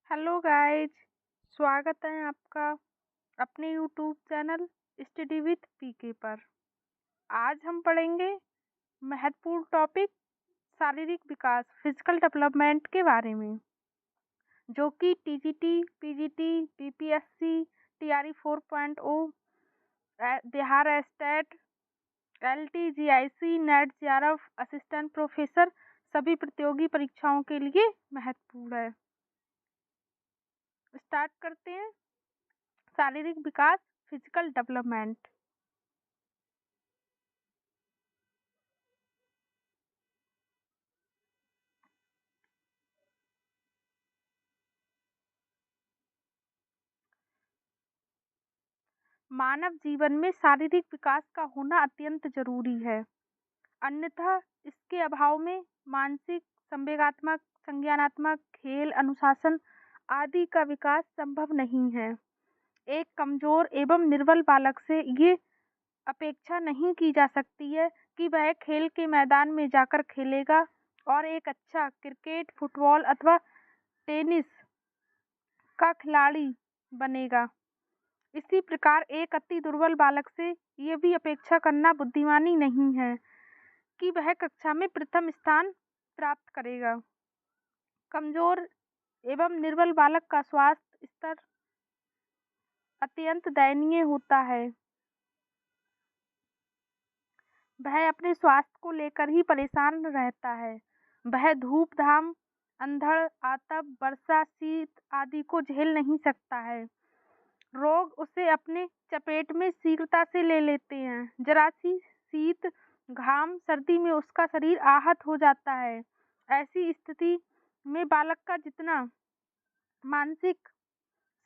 Hello guys. स्वागत है आपका अपने यूट्यूब चैनल स्टडी विथ पीके पर। आज हम पढ़ेंगे महत्वपूर्ण टॉपिक शारीरिक विकास फिजिकल डेवलपमेंट के बारे में, जो कि TGT, PGT, BPSC, TRE 4.0, Bihar state, LTGIC, NET JRF, assistant professor सभी प्रतियोगी परीक्षाओं के लिए महत्वपूर्ण है। स्टार्ट करते हैं। शारीरिक विकास फिजिकल डेवलपमेंट। मानव जीवन में शारीरिक विकास का होना अत्यंत जरूरी है, अन्यथा इसके अभाव में मानसिक, संवेगात्मक, संज्ञानात्मक, खेल, अनुशासन आदि का विकास संभव नहीं है। एक कमजोर एवं निर्बल बालक से ये अपेक्षा नहीं की जा सकती है कि वह खेल के मैदान में जाकर खेलेगा और एक अच्छा क्रिकेट, फुटबॉल अथवा टेनिस का खिलाड़ी बनेगा। इसी प्रकार एक अति दुर्बल बालक से ये भी अपेक्षा करना बुद्धिमानी नहीं है कि वह कक्षा में प्रथम स्थान प्राप्त करेगा। कमजोर एवं निर्बल बालक का स्वास्थ्य स्तर अत्यंत दयनीय होता है। वह अपने स्वास्थ्य को लेकर ही परेशान रहता है। वह धूप धाम, अंधड़, आतप, वर्षा, शीत आदि को झेल नहीं सकता है। रोग उसे अपने चपेट में शीघ्रता से ले लेते हैं। जरा सी शीत, घाम, सर्दी में उसका शरीर आहत हो जाता है। ऐसी स्थिति में बालक का जितना मानसिक,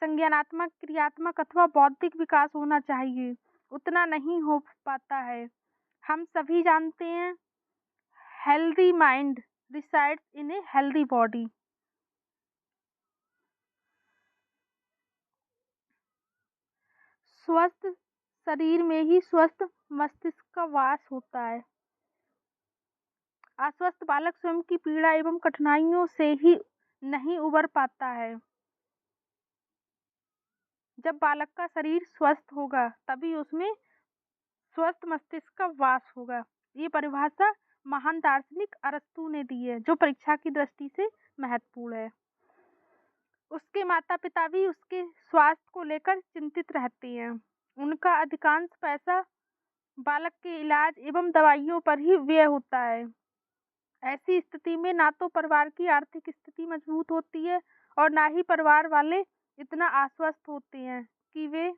संज्ञानात्मक, क्रियात्मक अथवा बौद्धिक विकास होना चाहिए उतना नहीं हो पाता है। हम सभी जानते हैं, healthy mind resides in a healthy body. स्वस्थ शरीर में ही स्वस्थ मस्तिष्क का वास होता है। अस्वस्थ बालक स्वयं की पीड़ा एवं कठिनाइयों से ही नहीं उबर पाता है। जब बालक का शरीर स्वस्थ होगा तभी उसमें स्वस्थ मस्तिष्क का वास होगा। ये परिभाषा महान दार्शनिक अरस्तू ने दी है, जो परीक्षा की दृष्टि से महत्वपूर्ण है। उसके माता पिता भी उसके स्वास्थ्य को लेकर चिंतित रहते हैं। उनका अधिकांश पैसा बालक के इलाज एवं दवाइयों पर ही व्यय होता है। ऐसी स्थिति में ना तो परिवार की आर्थिक स्थिति मजबूत होती है और ना ही परिवार वाले इतना आश्वस्त होते हैं कि वे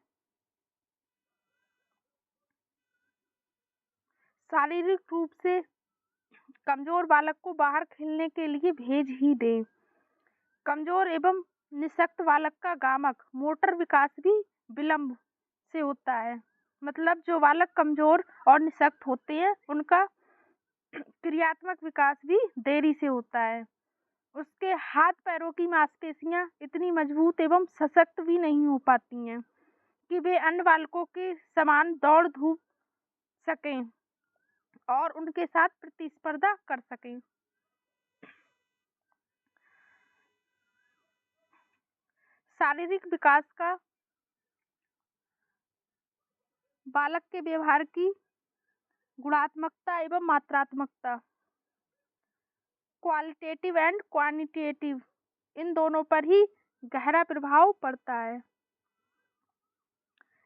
शारीरिक रूप से कमजोर बालक को बाहर खेलने के लिए भेज ही दें। कमजोर एवं निःशक्त बालक का गामक मोटर विकास भी विलंब से होता है। मतलब जो बालक कमजोर और निःशक्त होते हैं उनका क्रियात्मक विकास भी देरी से होता है। उसके हाथ पैरों की मांसपेशियां इतनी मजबूत एवं सशक्त भी नहीं हो पाती हैं कि वे अन्य बालकों के समान दौड़ धूप सकें और उनके साथ प्रतिस्पर्धा कर सकें। शारीरिक विकास का बालक के व्यवहार की गुणात्मकता एवं मात्रात्मकता, क्वालिटेटिव एंड क्वांटिटेटिव, इन दोनों पर ही गहरा प्रभाव पड़ता है।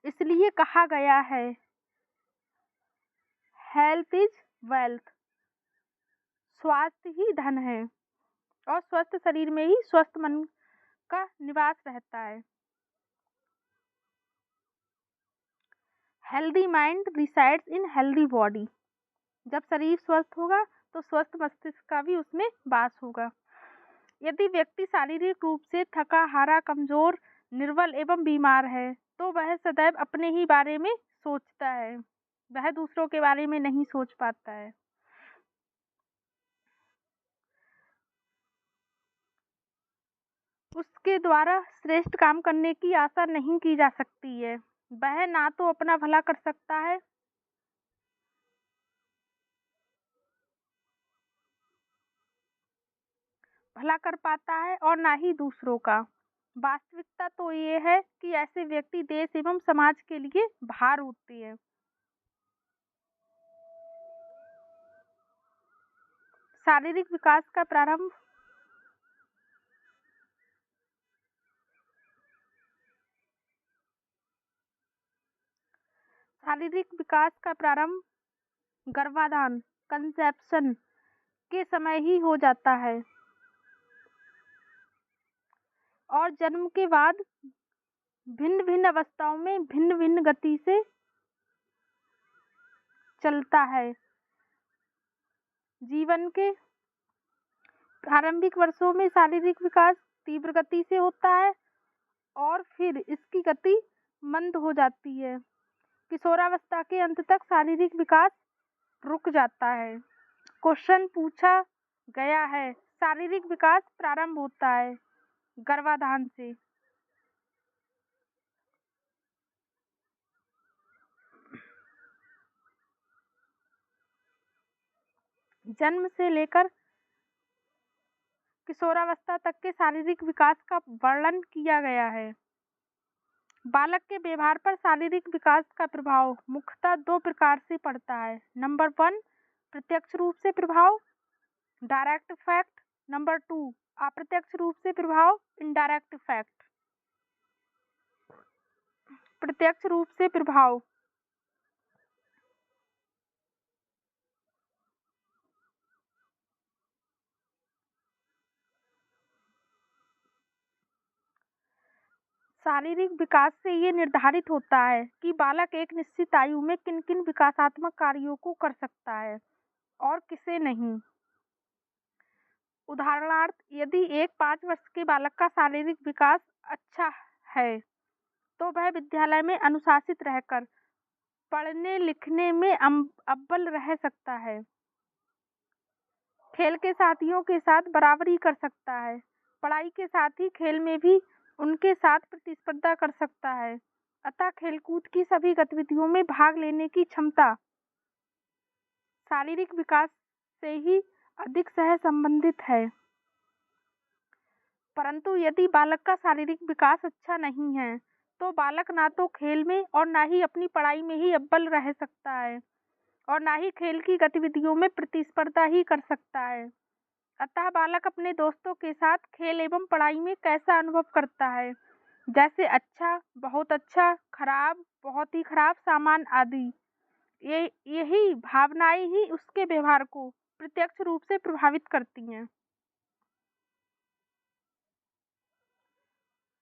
इसलिए कहा गया है, हेल्थ इज वेल्थ, स्वास्थ्य ही धन है और स्वस्थ शरीर में ही स्वस्थ मन का निवास रहता है। Healthy mind resides in healthy body. जब शरीर स्वस्थ होगा तो स्वस्थ मस्तिष्क का भी उसमें वास होगा। यदि व्यक्ति शारीरिक रूप से थका हारा, कमजोर, निर्बल एवं बीमार है तो वह सदैव अपने ही बारे में सोचता है, वह दूसरों के बारे में नहीं सोच पाता है। उसके द्वारा श्रेष्ठ काम करने की आशा नहीं की जा सकती है। वह ना तो अपना भला कर सकता है, भला कर पाता है और ना ही दूसरों का। वास्तविकता तो ये है कि ऐसे व्यक्ति देश एवं समाज के लिए भार होते हैं। शारीरिक विकास का प्रारंभ गर्भाधान कंसेप्शन के समय ही हो जाता है और जन्म के बाद भिन्न भिन्न अवस्थाओं में भिन्न भिन्न गति से चलता है। जीवन के प्रारंभिक वर्षों में शारीरिक विकास तीव्र गति से होता है और फिर इसकी गति मंद हो जाती है। किशोरावस्था के अंत तक शारीरिक विकास रुक जाता है। क्वेश्चन पूछा गया है, शारीरिक विकास प्रारंभ होता है गर्भाधान से। जन्म से लेकर किशोरावस्था तक के शारीरिक विकास का वर्णन किया गया है। बालक के व्यवहार पर शारीरिक विकास का प्रभाव मुख्यतः दो प्रकार से पड़ता है। नंबर 1, प्रत्यक्ष रूप से प्रभाव, डायरेक्ट इफेक्ट। नंबर 2, अप्रत्यक्ष रूप से प्रभाव, इनडायरेक्ट इफेक्ट। प्रत्यक्ष रूप से प्रभाव शारीरिक विकास से ये निर्धारित होता है कि बालक एक निश्चित आयु में किन किन विकासात्मक कार्यों को कर सकता है और किसे नहीं। उदाहरणार्थ, यदि एक 5 वर्ष के बालक का शारीरिक विकास अच्छा है तो वह विद्यालय में अनुशासित रहकर पढ़ने लिखने में अव्वल रह सकता है, खेल के साथियों के साथ बराबरी कर सकता है, पढ़ाई के साथ ही खेल में भी उनके साथ प्रतिस्पर्धा कर सकता है। अतः खेलकूद की सभी गतिविधियों में भाग लेने की क्षमता शारीरिक विकास से ही अधिक सह संबंधित है। परंतु यदि बालक का शारीरिक विकास अच्छा नहीं है तो बालक ना तो खेल में और ना ही अपनी पढ़ाई में ही अव्वल रह सकता है और ना ही खेल की गतिविधियों में प्रतिस्पर्धा ही कर सकता है। अतः बालक अपने दोस्तों के साथ खेल एवं पढ़ाई में कैसा अनुभव करता है, जैसे अच्छा, बहुत अच्छा, खराब, बहुत ही खराब, सामान्य आदि, यही भावनाएं ही उसके व्यवहार को प्रत्यक्ष रूप से प्रभावित करती हैं।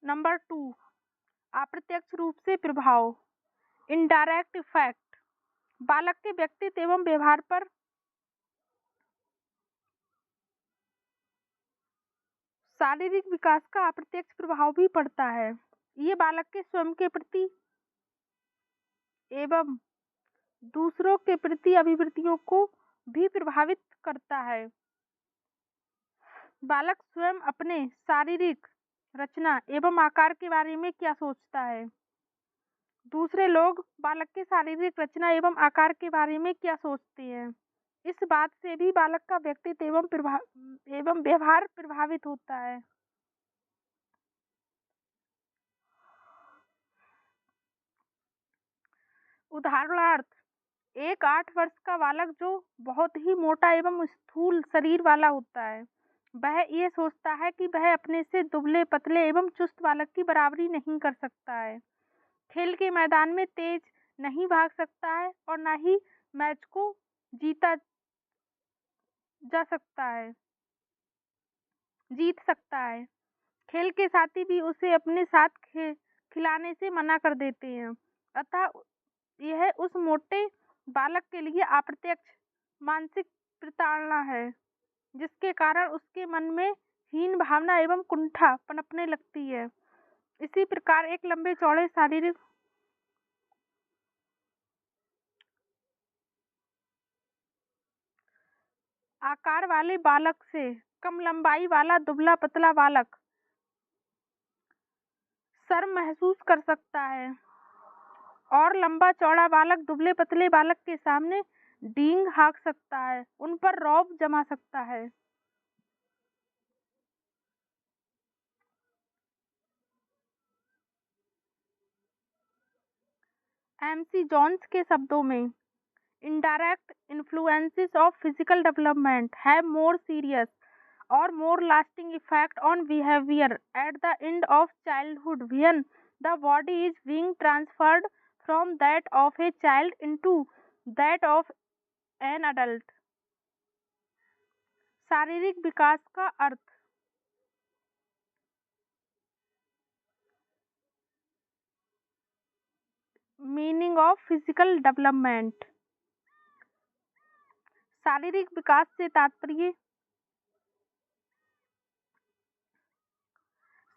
नंबर 2, अप्रत्यक्ष रूप से प्रभाव, इनडायरेक्ट इफेक्ट। बालक के व्यक्तित्व एवं व्यवहार पर शारीरिक विकास का अप्रत्यक्ष प्रभाव भी पड़ता है। ये बालक के स्वयं के प्रति एवं दूसरों के प्रति अभिवृत्तियों को भी प्रभावित करता है। बालक स्वयं अपने शारीरिक रचना एवं आकार के बारे में क्या सोचता है, दूसरे लोग बालक के शारीरिक रचना एवं आकार के बारे में क्या सोचते हैं, इस बात से भी बालक का व्यक्तित्व एवं व्यवहार प्रभावित होता है। उदाहरणार्थ, एक 8 वर्ष का बालक जो बहुत ही मोटा एवं स्थूल शरीर वाला होता है, वह ये सोचता है कि वह अपने से दुबले पतले एवं चुस्त बालक की बराबरी नहीं कर सकता है, खेल के मैदान में तेज नहीं भाग सकता है और न ही मैच को जीता जा सकता है जीत सकता है। खेल के साथी भी उसे अपने साथ खिलाने से मना कर देते हैं। अतः यह उस मोटे बालक के लिए अप्रत्यक्ष मानसिक प्रताड़ना है, जिसके कारण उसके मन में हीन भावना एवं कुंठा पनपने लगती है। इसी प्रकार एक लंबे चौड़े शारीरिक आकार वाले बालक से कम लंबाई वाला दुबला पतला बालक शर्म महसूस कर सकता है और लंबा चौड़ा बालक दुबले पतले बालक के सामने डींग हाँक सकता है, उन पर रौब जमा सकता है। MC जॉन्स के शब्दों में, indirect influences of physical development have more serious or more lasting effect on behavior at the end of childhood when the body is being transferred from that of a child into that of an adult. शारीरिक विकास का अर्थ, meaning of physical development. शारीरिक विकास से तात्पर्य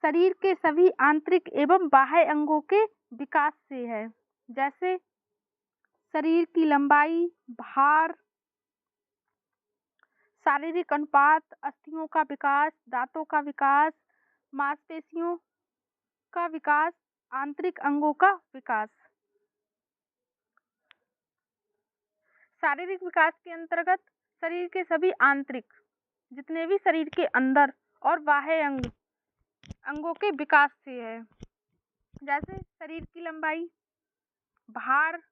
शरीर के सभी आंतरिक एवं बाह्य अंगों के विकास से है, जैसे शरीर की लंबाई, भार, शारीरिक अनुपात, अस्थियों का विकास, दांतों का विकास, मांसपेशियों का विकास, आंतरिक अंगों का विकास। शारीरिक विकास के अंतर्गत शरीर के सभी आंतरिक, जितने भी शरीर के अंदर और बाह्य अंगों के विकास से है, जैसे शरीर की लंबाई, भार,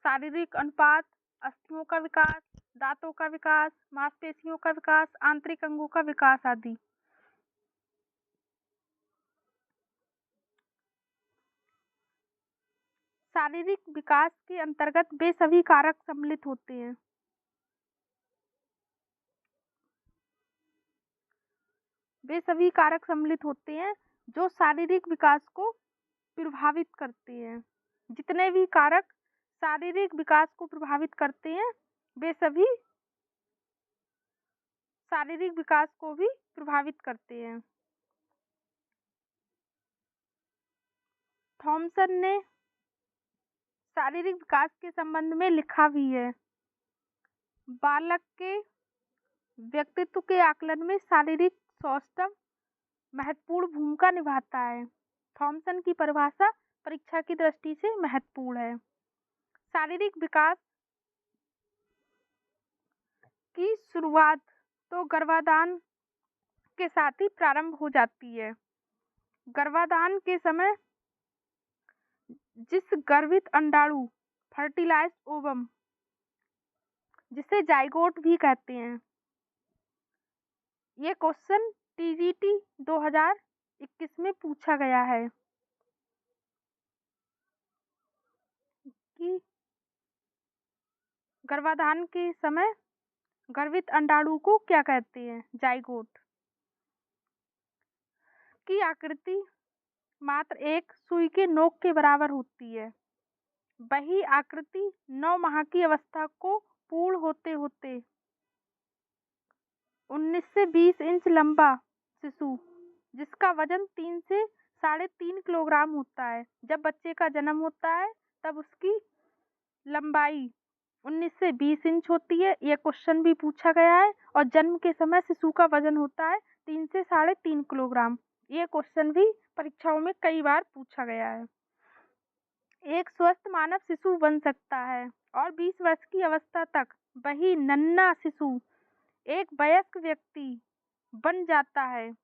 शारीरिक अनुपात, अस्थियों का विकास, दांतों का विकास, मांसपेशियों का विकास, आंतरिक अंगों का विकास आदि। शारीरिक विकास के अंतर्गत वे सभी कारक सम्मिलित होते हैं जो शारीरिक विकास को प्रभावित करते हैं। जितने भी कारक शारीरिक विकास को प्रभावित करते हैं वे सभी शारीरिक विकास को भी प्रभावित करते हैं। थॉमसन ने शारीरिक विकास के संबंध में लिखा भी है, बालक के व्यक्तित्व के आकलन में शारीरिक सौष्ठव महत्वपूर्ण भूमिका निभाता है। थॉमसन की परिभाषा परीक्षा की दृष्टि से महत्वपूर्ण है। शारीरिक विकास की शुरुआत तो गर्भाधान के साथ ही प्रारंभ हो जाती है। गर्भाधान के समय जिस गर्भित अंडाणु, फर्टिलाइज्ड ओवम, जिसे जाइगोट भी कहते हैं, ये क्वेश्चन TGT 2021 में पूछा गया है कि गर्भाधान के समय गर्भित अंडाणु को क्या कहते हैं, जाइगोट। की आकृति मात्र एक सुई के नोक के बराबर होती है। वही आकृति 9 माह की अवस्था को पूर्ण होते होते 19 से 20 इंच लंबा शिशु, जिसका वजन 3 से 3.5 किलोग्राम होता है, जब बच्चे का जन्म होता है तब उसकी लंबाई 19 से 20 इंच होती है। यह क्वेश्चन भी पूछा गया है। और जन्म के समय शिशु का वजन होता है 3 से 3.5 किलोग्राम। यह क्वेश्चन भी परीक्षाओं में कई बार पूछा गया है। एक स्वस्थ मानव शिशु बन सकता है और 20 वर्ष की अवस्था तक वही नन्हा शिशु एक वयस्क व्यक्ति बन जाता है,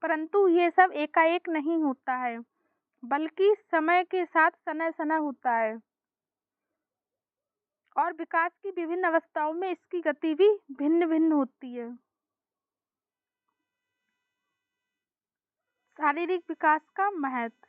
परंतु ये सब एकाएक नहीं होता है, बल्कि समय के साथ सनय होता है और विकास की विभिन्न अवस्थाओं में इसकी गति भी भिन्न भिन्न होती है। शारीरिक विकास का महत्व।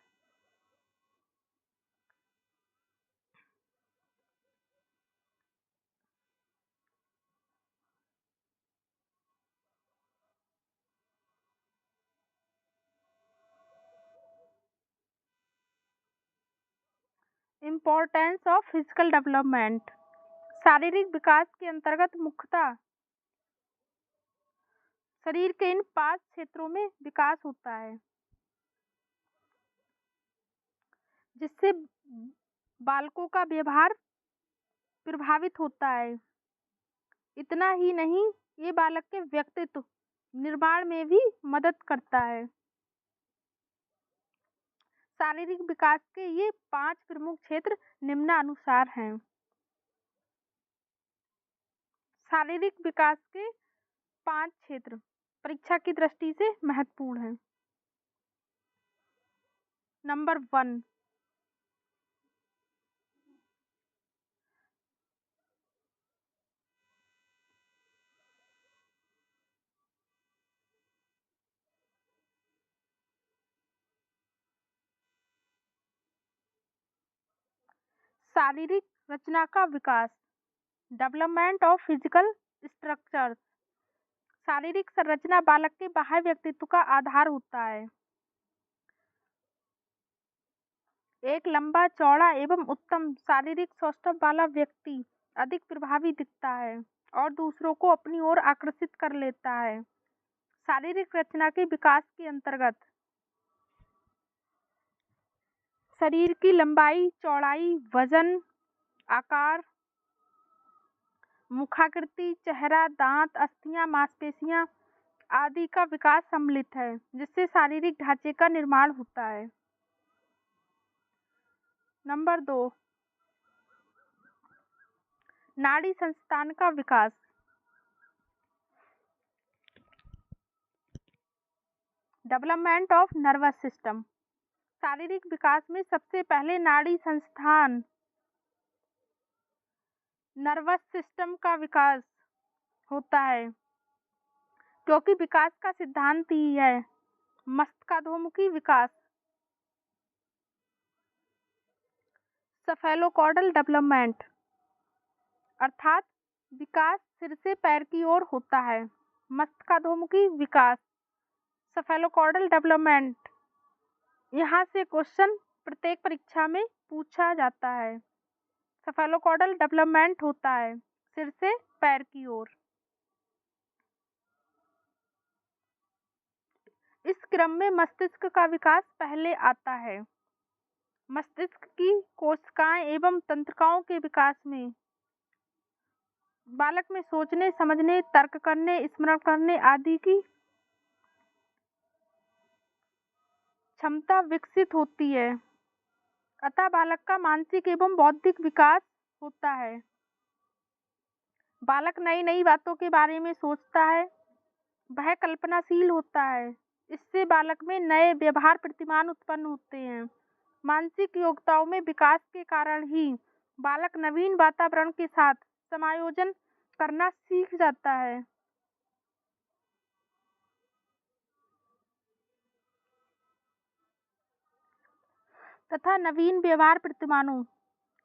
Importance of physical development. शारीरिक विकास के अंतर्गत मुख्यतः शरीर के इन 5 क्षेत्रों में विकास होता है, जिससे बालकों का व्यवहार प्रभावित होता है। इतना ही नहीं, ये बालक के व्यक्तित्व निर्माण में भी मदद करता है। शारीरिक विकास के ये 5 प्रमुख क्षेत्र निम्नानुसार हैं। शारीरिक विकास के 5 क्षेत्र परीक्षा की दृष्टि से महत्वपूर्ण हैं। नंबर 1, शारीरिक रचना का विकास, डेवलपमेंट ऑफ फिजिकल स्ट्रक्चर्स। शारीरिक संरचना बालक के बाह्य व्यक्तित्व का आधार होता है। एक लंबा, चौड़ा एवं उत्तम शारीरिक सौष्ठव वाला व्यक्ति अधिक प्रभावी दिखता है और दूसरों को अपनी ओर आकर्षित कर लेता है। शारीरिक रचना के विकास के अंतर्गत शरीर की लंबाई, चौड़ाई, वजन, आकार, मुखाकृति, चेहरा, दांत, अस्थियां, मांसपेशियां आदि का विकास सम्मिलित है, जिससे शारीरिक ढांचे का निर्माण होता है। नंबर 2, नाड़ी संस्थान का विकास। Development of nervous system. शारीरिक विकास में सबसे पहले नाड़ी संस्थान नर्वस सिस्टम का विकास होता है, क्योंकि विकास का सिद्धांत ही है मस्तिष्काधोमुखी विकास। सेफेलोकॉर्डल डेवलपमेंट अर्थात विकास सिर से पैर की ओर होता है। मस्तिष्काधोमुखी विकास, सेफेलोकॉर्डल डेवलपमेंट। यहाँ से क्वेश्चन प्रत्येक परीक्षा में पूछा जाता है। सेफेलोकॉर्डल डेवलपमेंट होता है सिर से पैर की ओर। इस क्रम में मस्तिष्क का विकास पहले आता है। मस्तिष्क की कोशिकाएं एवं तंत्रिकाओं के विकास में बालक में सोचने, समझने, तर्क करने, स्मरण करने आदि की क्षमता विकसित होती है। अतः बालक का मानसिक एवं बौद्धिक विकास होता है। बालक नई नई बातों के बारे में सोचता है, वह कल्पनाशील होता है। इससे बालक में नए व्यवहार प्रतिमान उत्पन्न होते हैं। मानसिक योग्यताओं में विकास के कारण ही बालक नवीन वातावरण के साथ समायोजन करना सीख जाता है। तथा नवीन व्यवहार प्रतिमानों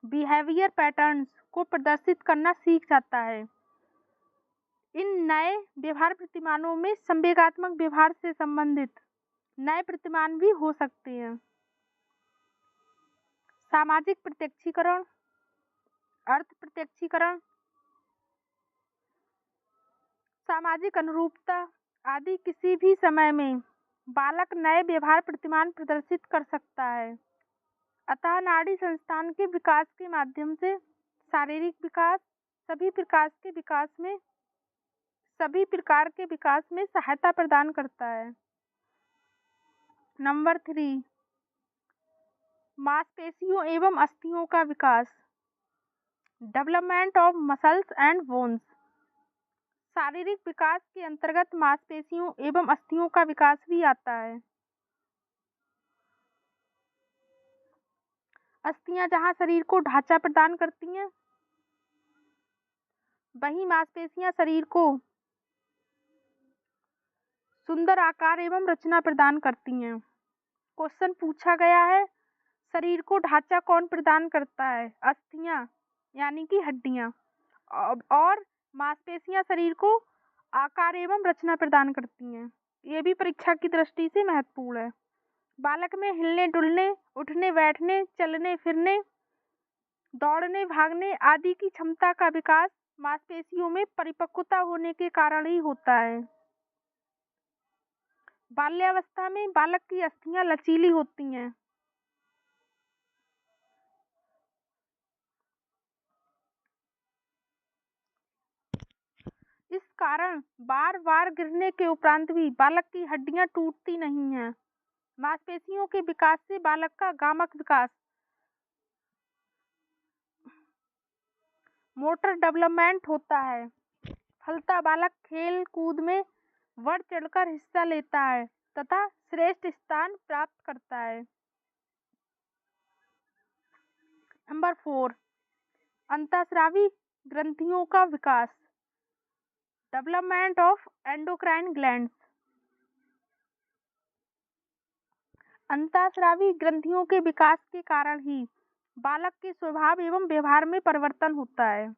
बिहेवियर पैटर्न्स को प्रदर्शित करना सीख जाता है। इन नए व्यवहार प्रतिमानों में संवेगात्मक व्यवहार से संबंधित नए प्रतिमान भी हो सकते हैं। सामाजिक प्रत्यक्षीकरण, अर्थ प्रत्यक्षीकरण, सामाजिक अनुरूपता आदि किसी भी समय में बालक नए व्यवहार प्रतिमान प्रदर्शित कर सकता है। अतः नाड़ी संस्थान के विकास के माध्यम से शारीरिक विकास सभी प्रकार के विकास में सहायता प्रदान करता है। नंबर 3, मांसपेशियों एवं अस्थियों का विकास, development of muscles and bones. शारीरिक विकास के अंतर्गत मांसपेशियों एवं अस्थियों का विकास भी आता है। अस्थियां जहां शरीर को ढांचा प्रदान करती हैं, वहीं मांसपेशियां शरीर को सुंदर आकार एवं रचना प्रदान करती हैं। क्वेश्चन पूछा गया है, शरीर को ढांचा कौन प्रदान करता है? अस्थियां यानी कि हड्डियां, और मांसपेशियां शरीर को आकार एवं रचना प्रदान करती हैं। ये भी परीक्षा की दृष्टि से महत्वपूर्ण है। बालक में हिलने डुलने, उठने बैठने, चलने फिरने, दौड़ने भागने आदि की क्षमता का विकास मांसपेशियों में परिपक्वता होने के कारण ही होता है। बाल्यावस्था में बालक की अस्थियां लचीली होती हैं। इस कारण बार बार गिरने के उपरांत भी बालक की हड्डियां टूटती नहीं हैं। मांसपेशियों के विकास से बालक का गामक विकास, मोटर डेवलपमेंट होता है। फलतः बालक खेल कूद में बढ़ चढ़कर हिस्सा लेता है तथा श्रेष्ठ स्थान प्राप्त करता है। नंबर 4, अंतःस्रावी ग्रंथियों का विकास, डेवलपमेंट ऑफ एंडोक्राइन ग्लैंड्स। अंतःस्रावी ग्रंथियों के विकास के कारण ही बालक के स्वभाव एवं व्यवहार में परिवर्तन होता है।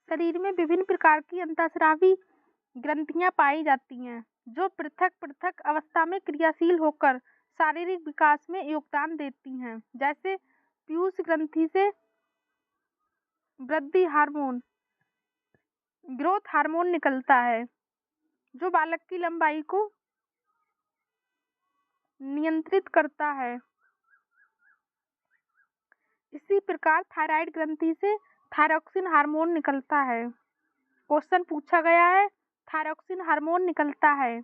शरीर में विभिन्न प्रकार की अंतःस्रावी ग्रंथियां पाई जाती हैं, जो पृथक पृथक अवस्था में क्रियाशील होकर शारीरिक विकास में योगदान देती हैं। जैसे पीयूष ग्रंथि से वृद्धि हार्मोन, ग्रोथ हार्मोन निकलता है, जो बालक की लंबाई को नियंत्रित करता है। इसी प्रकार थायराइड ग्रंथि से थायरॉक्सिन हार्मोन निकलता है। क्वेश्चन पूछा गया है, थायरॉक्सिन हार्मोन निकलता है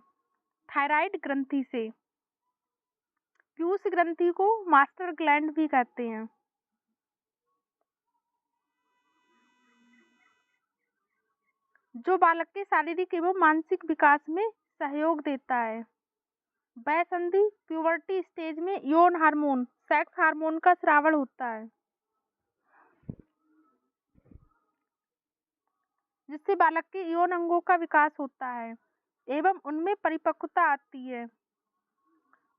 थायराइड ग्रंथि से। पीयूष ग्रंथि को मास्टर ग्लैंड भी कहते हैं। जो बालक के शारीरिक एवं मानसिक विकास में सहयोग देता है। वयसंधि प्यूबर्टी स्टेज में यौन हार्मोन, सेक्स हार्मोन का स्राव होता है, जिससे बालक के यौन अंगों का विकास होता है एवं उनमें परिपक्वता आती है।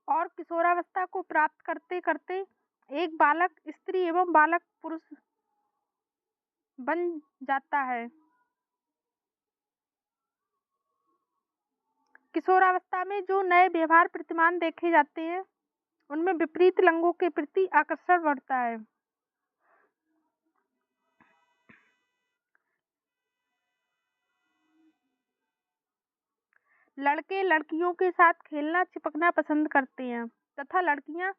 और किशोरावस्था को प्राप्त करते करते एक बालक स्त्री एवं बालक पुरुष बन जाता है। किशोरावस्था में जो नए व्यवहार प्रतिमान देखे जाते हैं, उनमें विपरीत लिंगों के प्रति आकर्षण बढ़ता है। लड़के लड़कियों के साथ खेलना चिपकना पसंद करते हैं तथा लड़कियां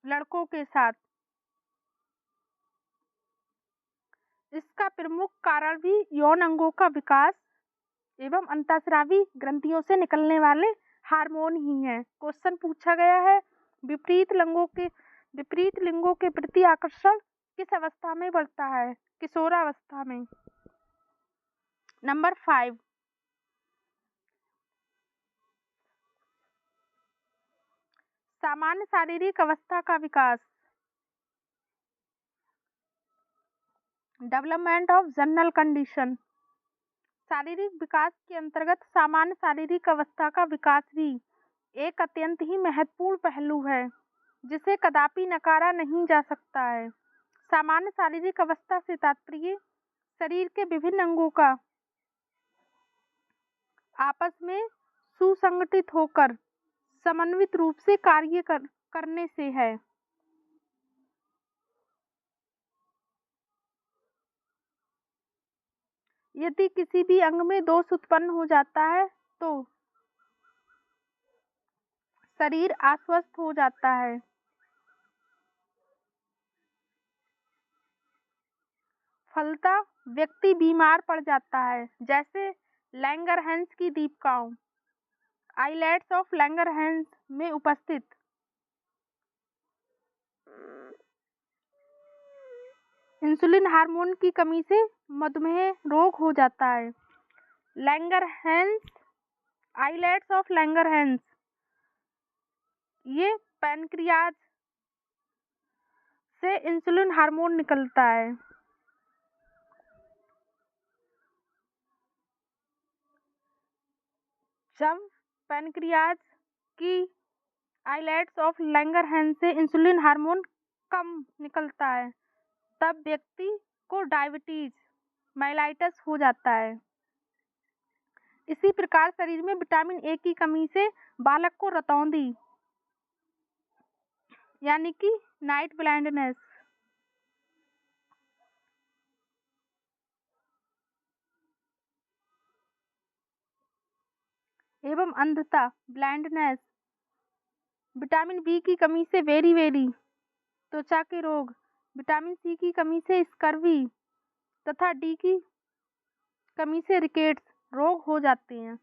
लड़कों के साथ। इसका प्रमुख कारण भी यौन अंगों का विकास एवं अंतःस्रावी ग्रंथियों से निकलने वाले हार्मोन ही है। क्वेश्चन पूछा गया है, विपरीत लिंगों के प्रति आकर्षण किस अवस्था में बढ़ता है? किशोरावस्था में। नंबर 5, सामान्य शारीरिक अवस्था का विकास। Development of general condition. शारीरिक विकास के अंतर्गत सामान्य शारीरिक अवस्था का विकास भी एक अत्यंत ही महत्वपूर्ण पहलू है, जिसे कदापि नकारा नहीं जा सकता है। सामान्य शारीरिक अवस्था से तात्पर्य शरीर के विभिन्न अंगों का आपस में सुसंगठित होकर समन्वित रूप से कार्य करने से है। यदि किसी भी अंग में दोष उत्पन्न हो जाता है तो शरीर अस्वस्थ हो जाता है। फलतः व्यक्ति बीमार पड़ जाता है, जैसे लैंगरहैंस की दीपिकाओं, आइलैट्स ऑफ लैंगरहैंस में उपस्थित इंसुलिन हार्मोन की कमी से मधुमेह रोग हो जाता है। लैंगरहैंस, आइलैट्स ऑफ लैंगरहैंस, ये पैनक्रियाज से इंसुलिन हार्मोन निकलता है। जब पैनक्रियाज की आइलैट्स ऑफ लैंगरहैंस से इंसुलिन हार्मोन कम निकलता है, तब व्यक्ति को डायबिटीज मेलाइटस हो जाता है। इसी प्रकार शरीर में विटामिन ए की कमी से बालक को रतौंधी यानी कि नाइट ब्लाइंडनेस एवं अंधता ब्लाइंडनेस, विटामिन बी की कमी से वेरी त्वचा के रोग, विटामिन सी की कमी से स्कर्वी तथा डी की कमी से रिकेट्स रोग हो जाते हैं।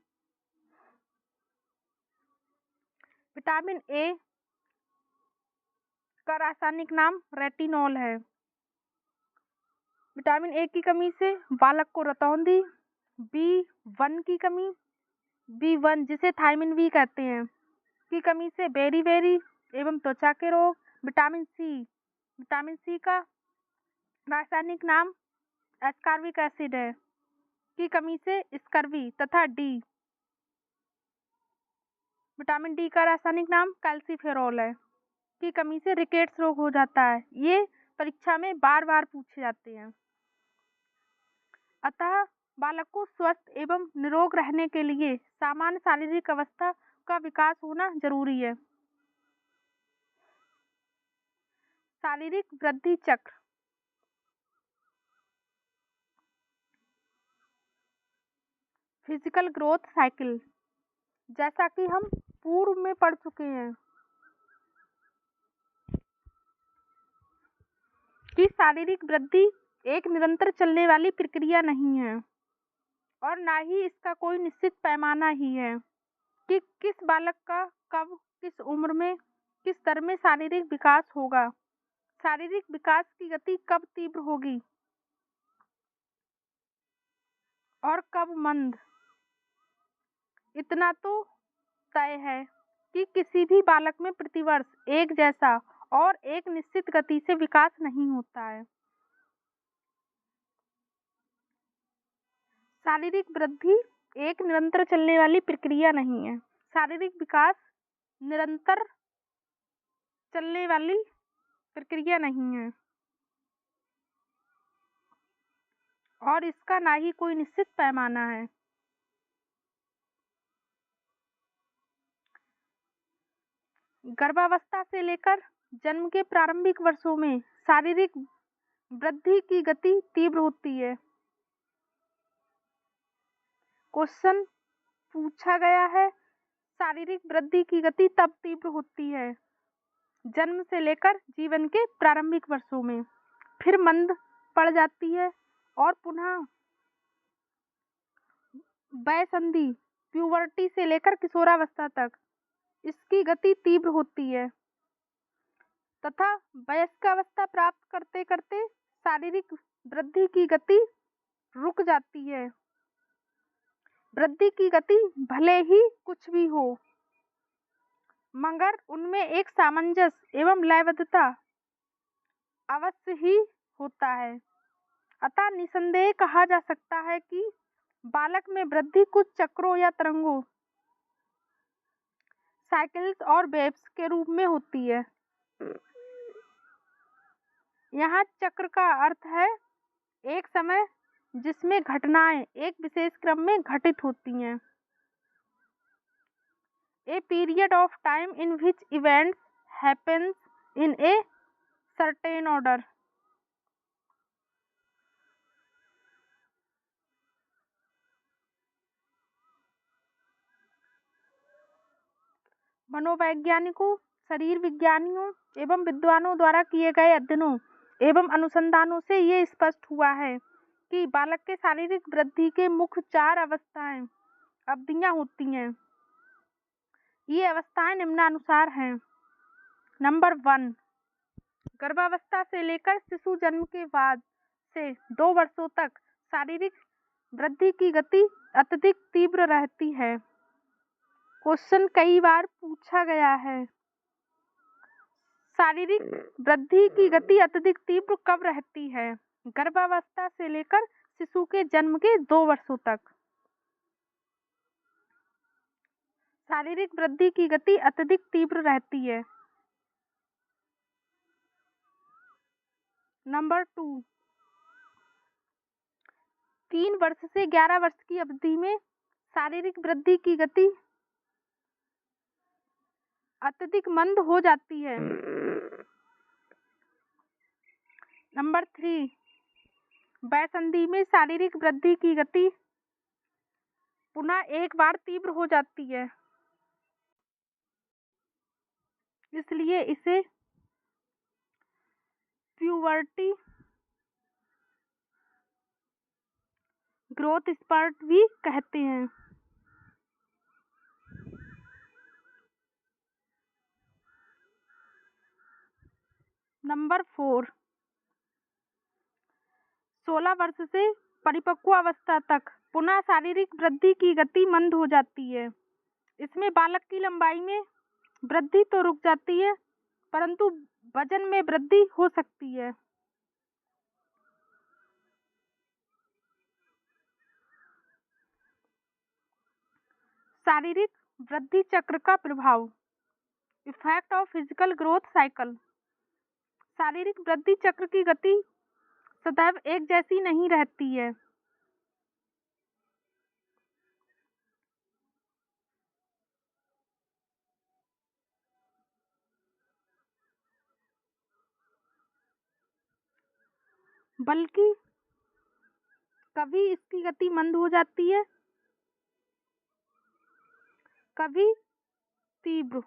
विटामिन ए का रासायनिक नाम रेटिनॉल है। विटामिन ए की कमी से बालक को रतौंधी, B1 की कमी, B1 जिसे थायमिन बी कहते हैं, की कमी से बेरी एवं त्वचा के रोग। विटामिन सी का रासायनिक नाम एस्कॉर्बिक एसिड है, की कमी से स्कर्वी तथा डी विटामिन डी का रासायनिक नाम कैल्सीफेरॉल है, की कमी से रिकेट्स रोग हो जाता है। ये परीक्षा में बार बार पूछे जाते हैं। अतः बालक को स्वस्थ एवं निरोग रहने के लिए सामान्य शारीरिक अवस्था का विकास होना जरूरी है। शारीरिक वृद्धि चक्र। फिजिकल ग्रोथ साइकिल, जैसा कि हम पूर्व में पढ़ चुके हैं कि शारीरिक वृद्धि एक निरंतर चलने वाली प्रक्रिया नहीं है और ना ही इसका कोई निश्चित पैमाना ही है कि किस बालक का कब, किस उम्र में, किस दर में शारीरिक विकास होगा, शारीरिक विकास की गति कब तीव्र होगी और कब मंद। इतना तो तय है कि किसी भी बालक में प्रतिवर्ष एक जैसा और एक निश्चित गति से विकास नहीं होता है। शारीरिक वृद्धि एक निरंतर चलने वाली प्रक्रिया नहीं है। शारीरिक विकास निरंतर चलने वाली प्रक्रिया नहीं है और इसका ना ही कोई निश्चित पैमाना है। गर्भावस्था से लेकर जन्म के प्रारंभिक वर्षों में शारीरिक वृद्धि की गति तीव्र होती है। क्वेश्चन पूछा गया है, शारीरिक वृद्धि की गति तब तीव्र होती है जन्म से लेकर जीवन के प्रारंभिक वर्षों में, फिर मंद पड़ जाती है और पुनः वयसंधि प्यूबर्टी से लेकर किशोरावस्था तक इसकी गति तीव्र होती है तथा वयस्कावस्था प्राप्त करते करते शारीरिक वृद्धि की गति रुक जाती है। वृद्धि की गति भले ही कुछ भी हो, मगर उनमें एक सामंजस्य एवं लयबद्धता अवश्य ही होता है। अतः निसंदेह कहा जा सकता है कि बालक में वृद्धि कुछ चक्रों या तरंगों, साइकिल्स और वेव्स के रूप में होती है। यहाँ चक्र का अर्थ है एक समय जिसमें घटनाएं एक विशेष क्रम में घटित होती हैं। A period of time in which events happens in a certain order. मनोवैज्ञानिकों, शरीर विज्ञानियों एवं विद्वानों द्वारा किए गए अध्ययनों एवं अनुसंधानों से ये स्पष्ट हुआ है कि बालक के शारीरिक वृद्धि के मुख्य 4 अवस्थाएं, अवधियां होती हैं। ये अवस्थाएं निम्नानुसार हैं। नंबर 1, गर्भावस्था से लेकर शिशु जन्म के बाद से 2 वर्षों तक शारीरिक वृद्धि की गति अत्यधिक तीव्र रहती है। क्वेश्चन कई बार पूछा गया है, शारीरिक वृद्धि की गति अत्यधिक तीव्र कब रहती है? गर्भावस्था से लेकर शिशु के जन्म के 2 वर्षों तक शारीरिक वृद्धि की गति अत्यधिक तीव्र रहती है। नंबर 2, 3 वर्ष से 11 वर्ष की अवधि में शारीरिक वृद्धि की गति अत्यधिक मंद हो जाती है। नंबर 3, वयसंधि में शारीरिक वृद्धि की गति पुनः एक बार तीव्र हो जाती है, इसलिए इसे प्यूबर्टी ग्रोथ स्पर्ट भी कहते हैं। नंबर 4, 16 वर्ष से परिपक्व अवस्था तक पुनः शारीरिक वृद्धि की गति मंद हो जाती है। इसमें बालक की लंबाई में वृद्धि तो रुक जाती है, परंतु वजन में वृद्धि हो सकती है। शारीरिक वृद्धि चक्र का प्रभाव, effect of physical growth cycle. शारीरिक वृद्धि चक्र की गति सदैव एक जैसी नहीं रहती है। बल्कि कभी इसकी गति मंद हो जाती है, कभी तीव्र।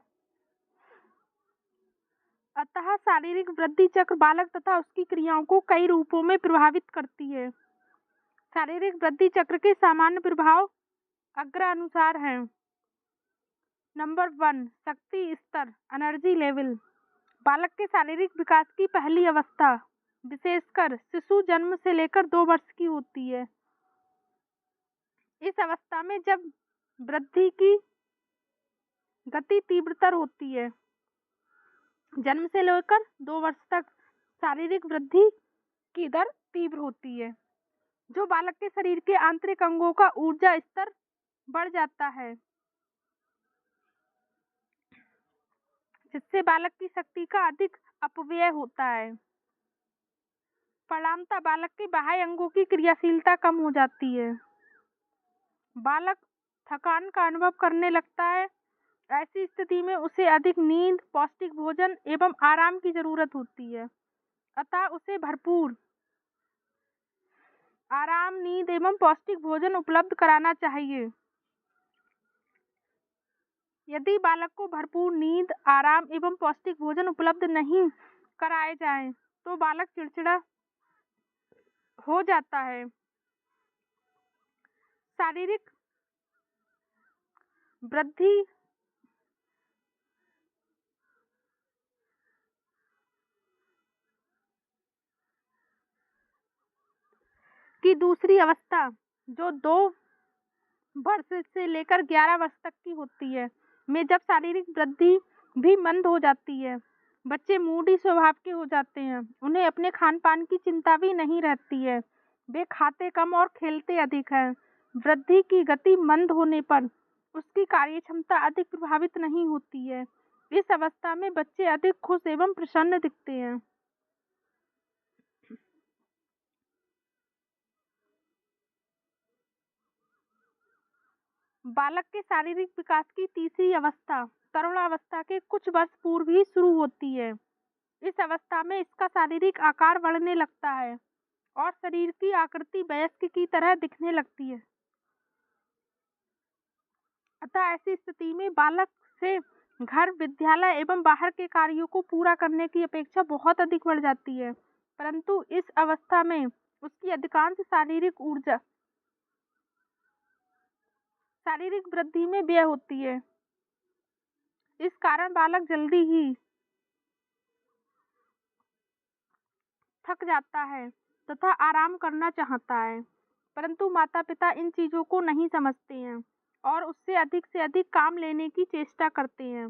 अतः शारीरिक वृद्धि चक्र बालक तथा उसकी क्रियाओं को कई रूपों में प्रभावित करती है। शारीरिक वृद्धि चक्र के सामान्य प्रभाव अग्रानुसार हैं। नंबर 1, शक्ति स्तर, एनर्जी लेवल। बालक के शारीरिक विकास की पहली अवस्था विशेषकर शिशु जन्म से लेकर 2 वर्ष की होती है। इस अवस्था में जब वृद्धि की गति तीव्रतर होती है, जन्म से लेकर 2 वर्ष तक शारीरिक वृद्धि की दर तीव्र होती है, जो बालक के शरीर के आंतरिक अंगों का ऊर्जा स्तर बढ़ जाता है, जिससे बालक की शक्ति का अधिक अपव्यय होता है। परिणामतः बालक के बाह्य अंगों की क्रियाशीलता कम हो जाती है। बालक थकान का अनुभव करने लगता है। ऐसी स्थिति में उसे अधिक नींद, पौष्टिक भोजन एवं आराम की जरूरत होती है। अतः उसे भरपूर आराम, नींद एवं पौष्टिक भोजन उपलब्ध कराना चाहिए। यदि बालक को भरपूर नींद, आराम एवं पौष्टिक भोजन उपलब्ध नहीं कराए जाएं, तो बालक चिड़चिड़ा हो जाता है। शारीरिक वृद्धि की दूसरी अवस्था, जो 2 वर्ष से लेकर 11 वर्ष तक की होती है, में जब शारीरिक वृद्धि भी मंद हो जाती है, बच्चे मूडी स्वभाव के हो जाते हैं। उन्हें अपने खान पान की चिंता भी नहीं रहती है। वे खाते कम और खेलते अधिक हैं। वृद्धि की गति मंद होने पर उसकी कार्य क्षमता अधिक प्रभावित नहीं होती है। इस अवस्था में बच्चे अधिक खुश एवं प्रसन्न दिखते हैं। बालक के शारीरिक विकास की तीसरी अवस्था तरुणावस्था के कुछ वर्ष पूर्व ही शुरू होती है। इस अवस्था में इसका शारीरिक आकार बढ़ने लगता है और शरीर की आकृति वयस्क की तरह दिखने लगती है। अतः ऐसी स्थिति में बालक से घर, विद्यालय एवं बाहर के कार्यों को पूरा करने की अपेक्षा बहुत अधिक बढ़ जाती है। परंतु इस अवस्था में उसकी अधिकांश शारीरिक ऊर्जा शारीरिक वृद्धि में व्यय होती है। इस कारण बालक जल्दी ही थक जाता है तथा आराम करना चाहता है। परंतु माता पिता इन चीजों को नहीं समझते हैं और उससे अधिक काम लेने की चेष्टा करते हैं।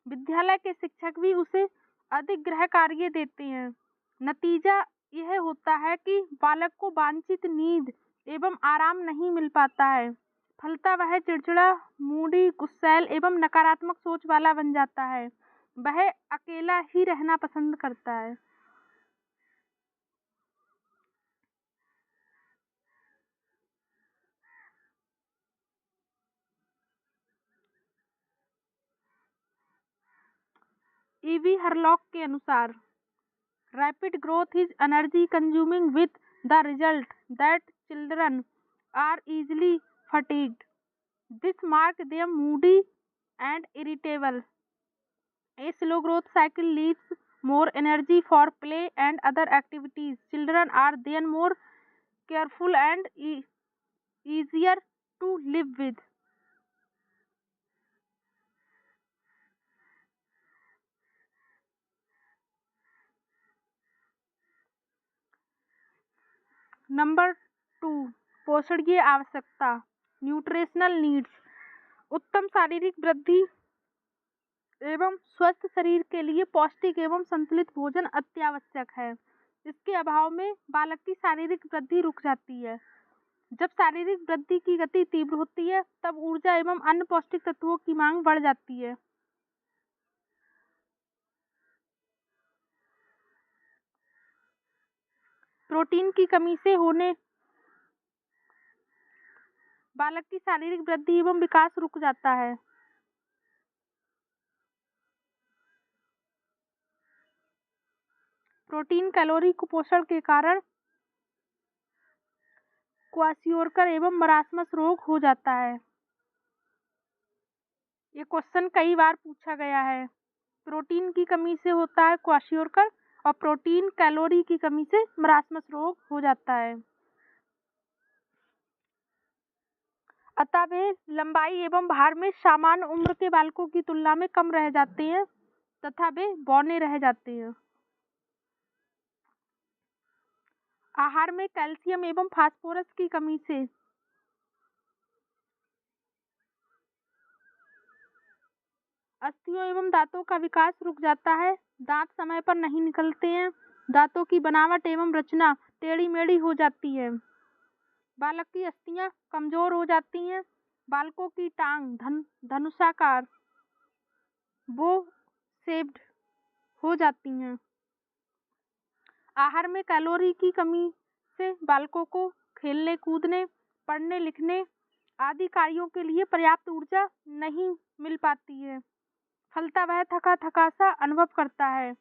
विद्यालय के शिक्षक भी उसे अधिक गृह कार्य देते हैं। नतीजा यह होता है कि बालक को वांछित नींद एवं आराम नहीं मिल पाता है। फलतः वह चिड़चिड़ा, मूडी, गुस्सैल एवं नकारात्मक सोच वाला बन जाता है। वह अकेला ही रहना पसंद करता है। ईवी हरलॉक के अनुसार, rapid growth is energy consuming with the result that children are easily fatigued. This marks them moody and irritable. A slow growth cycle leaves more energy for play and other activities. Children are then more careful and easier to live with. Number 2, पोषणीय आवश्यकता, nutritional needs. उत्तम शारीरिक वृद्धि एवं स्वस्थ शरीर के लिए पौष्टिक एवं संतुलित भोजन अत्यावश्यक है। इसके अभाव में बालक की शारीरिक वृद्धि रुक जाती है। जब शारीरिक वृद्धि की गति तीव्र होती है तब ऊर्जा एवं अन्य पौष्टिक तत्वों की मांग बढ़ जाती है। प्रोटीन की कमी से होने बालक की शारीरिक वृद्धि एवं विकास रुक जाता है। प्रोटीन कैलोरी कुपोषण के कारण क्वाशियोरकर एवं मरासमस रोग हो जाता है। ये क्वेश्चन कई बार पूछा गया है। प्रोटीन की कमी से होता है क्वाशियोरकर और प्रोटीन कैलोरी की कमी से मरासमस रोग हो जाता है। अतः वे लंबाई एवं भार में सामान्य उम्र के बालकों की तुलना में कम रह जाते हैं तथा वे बौने रह जाते हैं। आहार में कैल्शियम एवं फास्फोरस की कमी से अस्थियों एवं दांतों का विकास रुक जाता है। दांत समय पर नहीं निकलते हैं। दांतों की बनावट एवं रचना टेढ़ी मेढ़ी हो जाती है। बालक की अस्थियां कमजोर हो जाती हैं। बालकों की टांग धनुषाकार बो शेप्ड हो जाती हैं। आहार में कैलोरी की कमी से बालकों को खेलने कूदने पढ़ने लिखने आदि कार्यों के लिए पर्याप्त ऊर्जा नहीं मिल पाती है। फलतः वह थका थका सा अनुभव करता है।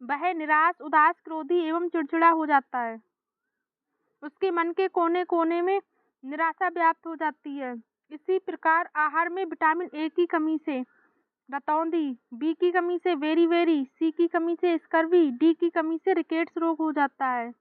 वह निराश उदास क्रोधी एवं चिड़चिड़ा हो जाता है। उसके मन के कोने कोने में निराशा व्याप्त हो जाती है। इसी प्रकार आहार में विटामिन ए की कमी से रतौंधी, बी की कमी से वेरी, सी की कमी से स्कर्वी, डी की कमी से रिकेट्स रोग हो जाता है।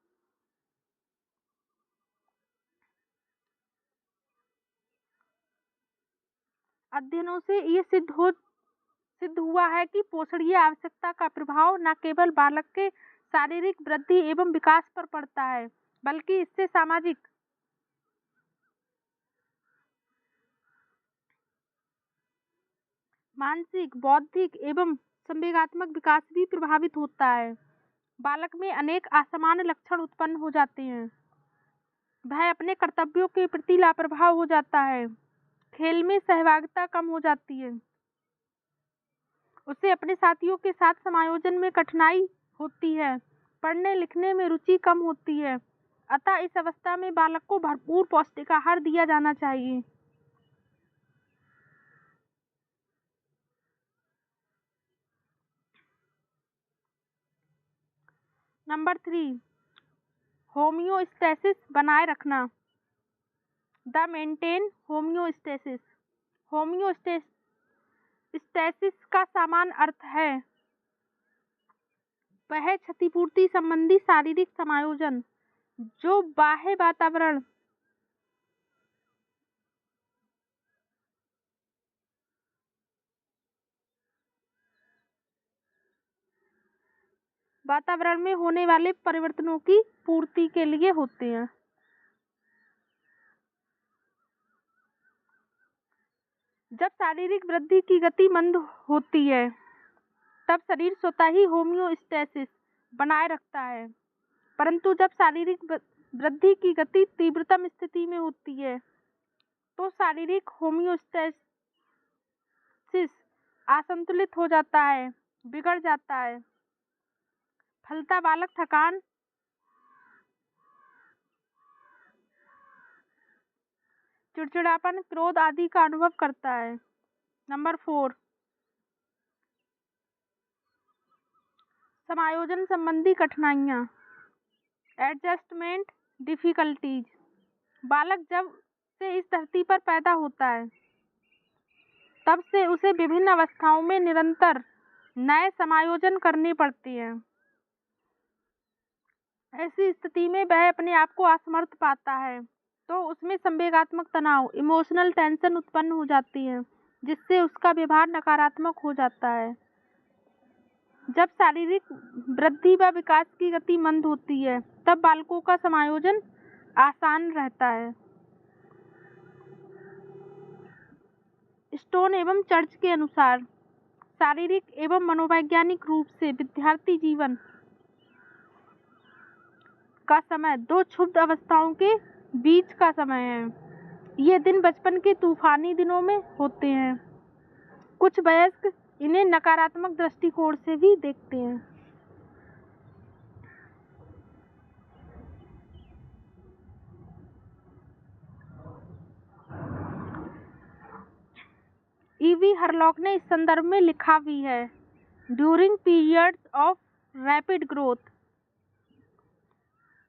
अध्ययनों से ये सिद्ध हुआ है कि पोषणीय आवश्यकता का प्रभाव न केवल बालक के शारीरिक वृद्धि एवं विकास पर पड़ता है बल्कि इससे सामाजिक, मानसिक, बौद्धिक एवं संवेगात्मक विकास भी प्रभावित होता है। बालक में अनेक असामान्य लक्षण उत्पन्न हो जाते हैं। वह अपने कर्तव्यों के प्रति लापरवाह हो जाता है। खेल में सहभागिता कम हो जाती है। उसे अपने साथियों के साथ समायोजन में कठिनाई होती है। पढ़ने लिखने में रुचि कम होती है। अतः इस अवस्था में बालक को भरपूर पौष्टिक आहार दिया जाना चाहिए। नंबर 3, होम्योस्टेसिस बनाए रखना। The maintain homeostasis. होम्योस्टेसिस का सामान्य अर्थ है वह क्षतिपूर्ति संबंधी शारीरिक समायोजन जो बाह्य वातावरण में होने वाले परिवर्तनों की पूर्ति के लिए होते हैं। जब शारीरिक वृद्धि की गति मंद होती है तब शरीर स्वतः ही होम्योस्टेसिस बनाए रखता है। परंतु जब शारीरिक वृद्धि की गति तीव्रतम स्थिति में होती है तो शारीरिक होम्योस्टेसिस असंतुलित हो जाता है, बिगड़ जाता है। फलतः बालक थकान, चिड़चिड़ापन, क्रोध आदि का अनुभव करता है। नंबर 4, समायोजन संबंधी कठिनाइयाँ, एडजस्टमेंट डिफिकल्टीज। बालक जब से इस धरती पर पैदा होता है तब से उसे विभिन्न अवस्थाओं में निरंतर नए समायोजन करने पड़ते हैं। ऐसी स्थिति में वह अपने आप को असमर्थ पाता है तो उसमें संवेगात्मक तनाव, इमोशनल टेंशन उत्पन्न हो जाती है जिससे उसका व्यवहार नकारात्मक हो जाता है। जब शारीरिक वृद्धि व विकास की गति मंद होती है तब बालकों का समायोजन आसान रहता है। स्टोन एवं चर्च के अनुसार शारीरिक एवं मनोवैज्ञानिक रूप से विद्यार्थी जीवन का समय दो क्षुब्ध अवस्थाओं के बीच का समय है। ये दिन बचपन के तूफानी दिनों में होते हैं। कुछ वयस्क इन्हें नकारात्मक दृष्टिकोण से भी देखते हैं। ईवी हरलॉक ने इस संदर्भ में लिखा भी है, during periods of rapid growth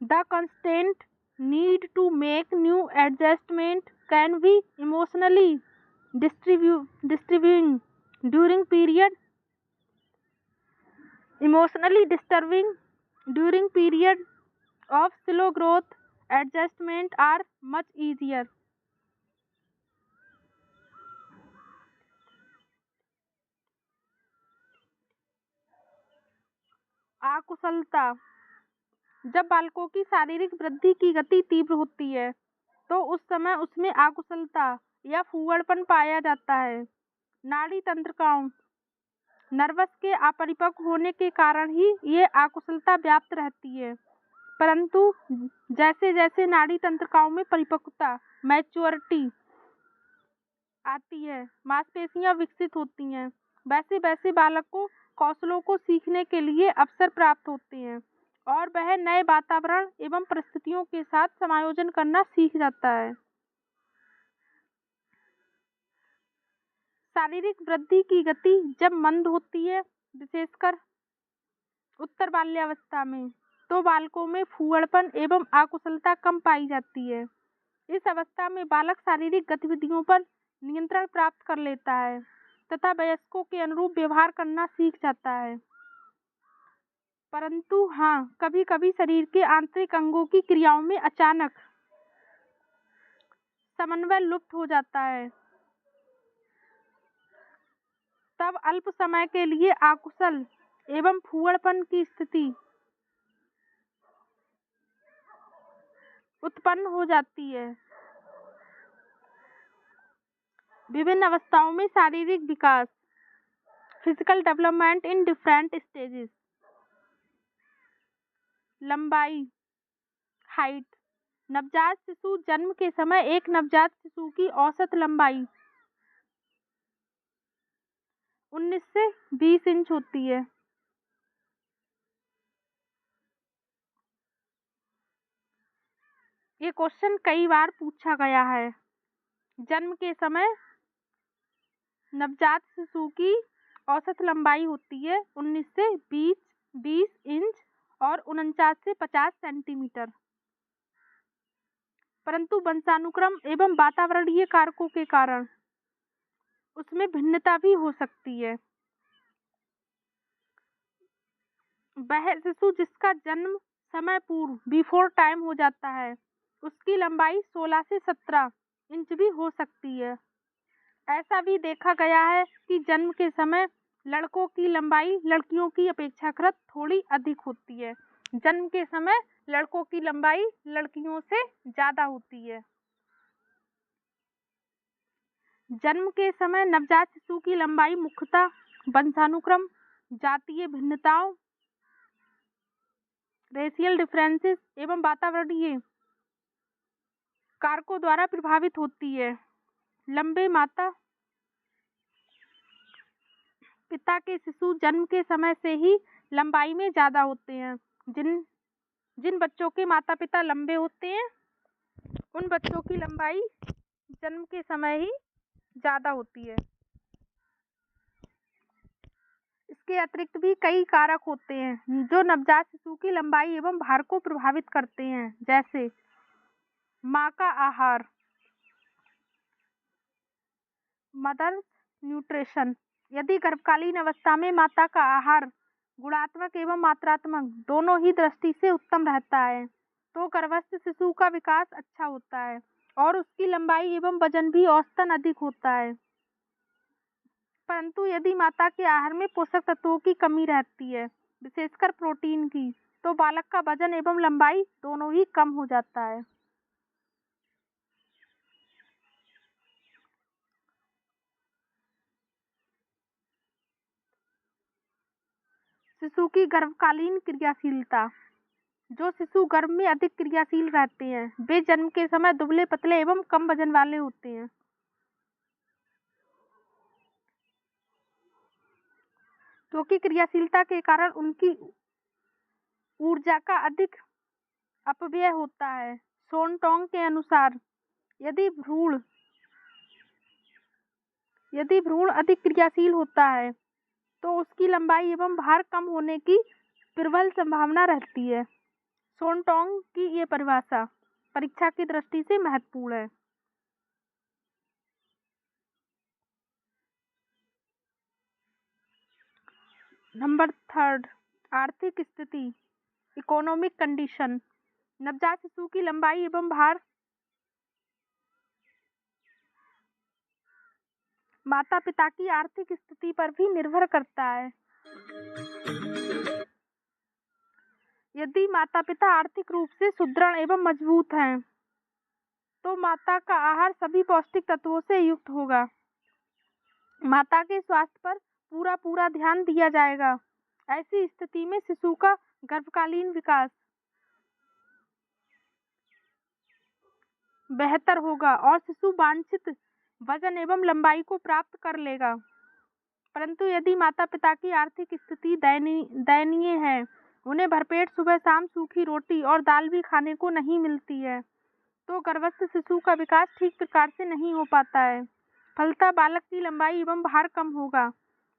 the constant need to make new adjustment can be emotionally disturbing during period of slow growth. Adjustment are much easier. आकुशलता। जब बालकों की शारीरिक वृद्धि की गति तीव्र होती है तो उस समय उसमें आकुशलता या फूहड़पन पाया जाता है। नाड़ी तंत्रिकाओं नर्वस के अपरिपक्व होने के कारण ही ये आकुशलता व्याप्त रहती है, परंतु जैसे जैसे नाड़ी तंत्रिकाओं में परिपक्वता मैच्योरिटी आती है, मांसपेशियां विकसित होती हैं, वैसे वैसे बालक को कौशलों को सीखने के लिए अवसर प्राप्त होते हैं और वह नए वातावरण एवं परिस्थितियों के साथ समायोजन करना सीख जाता है। शारीरिक वृद्धि की गति जब मंद होती है, विशेषकर उत्तर बाल्यावस्था में, तो बालकों में फूहड़पन एवं आकुशलता कम पाई जाती है। इस अवस्था में बालक शारीरिक गतिविधियों पर नियंत्रण प्राप्त कर लेता है तथा वयस्कों के अनुरूप व्यवहार करना सीख जाता है। परंतु हाँ, कभी कभी शरीर के आंतरिक अंगों की क्रियाओं में अचानक समन्वय लुप्त हो जाता है। तब अल्प समय के लिए आकुशल एवं फूहड़पन की स्थिति उत्पन्न हो जाती है। विभिन्न अवस्थाओं में शारीरिक विकास, physical development in different stages. लंबाई, हाइट। नवजात शिशु जन्म के समय एक नवजात शिशु की औसत लंबाई 19 से 20 इंच होती है। ये क्वेश्चन कई बार पूछा गया है। जन्म के समय नवजात शिशु की औसत लंबाई होती है 19 से 20 इंच और 49 से 50 सेंटीमीटर, परंतु वंशानुक्रम एवं वातावरणीय कारकों के कारण उसमें भिन्नता भी हो सकती है। वह शिशु जिसका जन्म समय पूर्व बिफोर टाइम हो जाता है, उसकी लंबाई 16 से 17 इंच भी हो सकती है। ऐसा भी देखा गया है कि जन्म के समय लड़कों की लंबाई लड़कियों की अपेक्षाकृत थोड़ी अधिक होती है। जन्म के समय लड़कों की लंबाई लड़कियों से ज्यादा होती है। जन्म के समय नवजात शिशु की लंबाई मुख्यतः वंशानुक्रम, जातीय भिन्नताओं, रेशियल डिफरेंसेस एवं वातावरणीय कारकों द्वारा प्रभावित होती है। लंबे माता पिता के शिशु जन्म के समय से ही लंबाई में ज्यादा होते हैं। जिन बच्चों के माता पिता लंबे होते हैं, उन बच्चों की लंबाई जन्म के समय ही ज्यादा होती है। इसके अतिरिक्त भी कई कारक होते हैं जो नवजात शिशु की लंबाई एवं भार को प्रभावित करते हैं, जैसे माँ का आहार, मदर्स न्यूट्रिशन। यदि गर्भकालीन अवस्था में माता का आहार गुणात्मक एवं मात्रात्मक दोनों ही दृष्टि से उत्तम रहता है तो गर्भस्थ शिशु का विकास अच्छा होता है और उसकी लंबाई एवं वजन भी औसतन अधिक होता है। परंतु यदि माता के आहार में पोषक तत्वों की कमी रहती है, विशेषकर प्रोटीन की, तो बालक का वजन एवं लंबाई दोनों ही कम हो जाता है। शिशु की गर्भकालीन क्रियाशीलता। जो शिशु गर्भ में अधिक क्रियाशील रहते हैं वे जन्म के समय दुबले पतले एवं कम वजन वाले होते हैं, क्योंकि क्रियाशीलता के कारण उनकी ऊर्जा का अधिक अपव्यय होता है। सोनटोंग के अनुसार यदि भ्रूण अधिक क्रियाशील होता है तो उसकी लंबाई एवं भार कम होने की प्रबल संभावना रहती है। सोनटोंग की ये परिभाषा परीक्षा की दृष्टि से महत्वपूर्ण है। नंबर 3, आर्थिक स्थिति, इकोनॉमिक कंडीशन। नवजात शिशु की लंबाई एवं भार माता पिता की आर्थिक स्थिति पर भी निर्भर करता है। यदि माता पिता आर्थिक रूप से सुदृढ़ एवं मजबूत हैं तो माता का आहार सभी पौष्टिक तत्वों से युक्त होगा। माता के स्वास्थ्य पर पूरा ध्यान दिया जाएगा। ऐसी स्थिति में शिशु का गर्भकालीन विकास बेहतर होगा और शिशु वांछित वजन एवं लंबाई को प्राप्त कर लेगा। परंतु यदि माता पिता की आर्थिक स्थिति दयनीय है, उन्हें भरपेट सुबह शाम सूखी रोटी और दाल भी खाने को नहीं मिलती है, तो गर्भस्थ शिशु का विकास ठीक प्रकार से नहीं हो पाता है। फलतः बालक की लंबाई एवं भार कम होगा।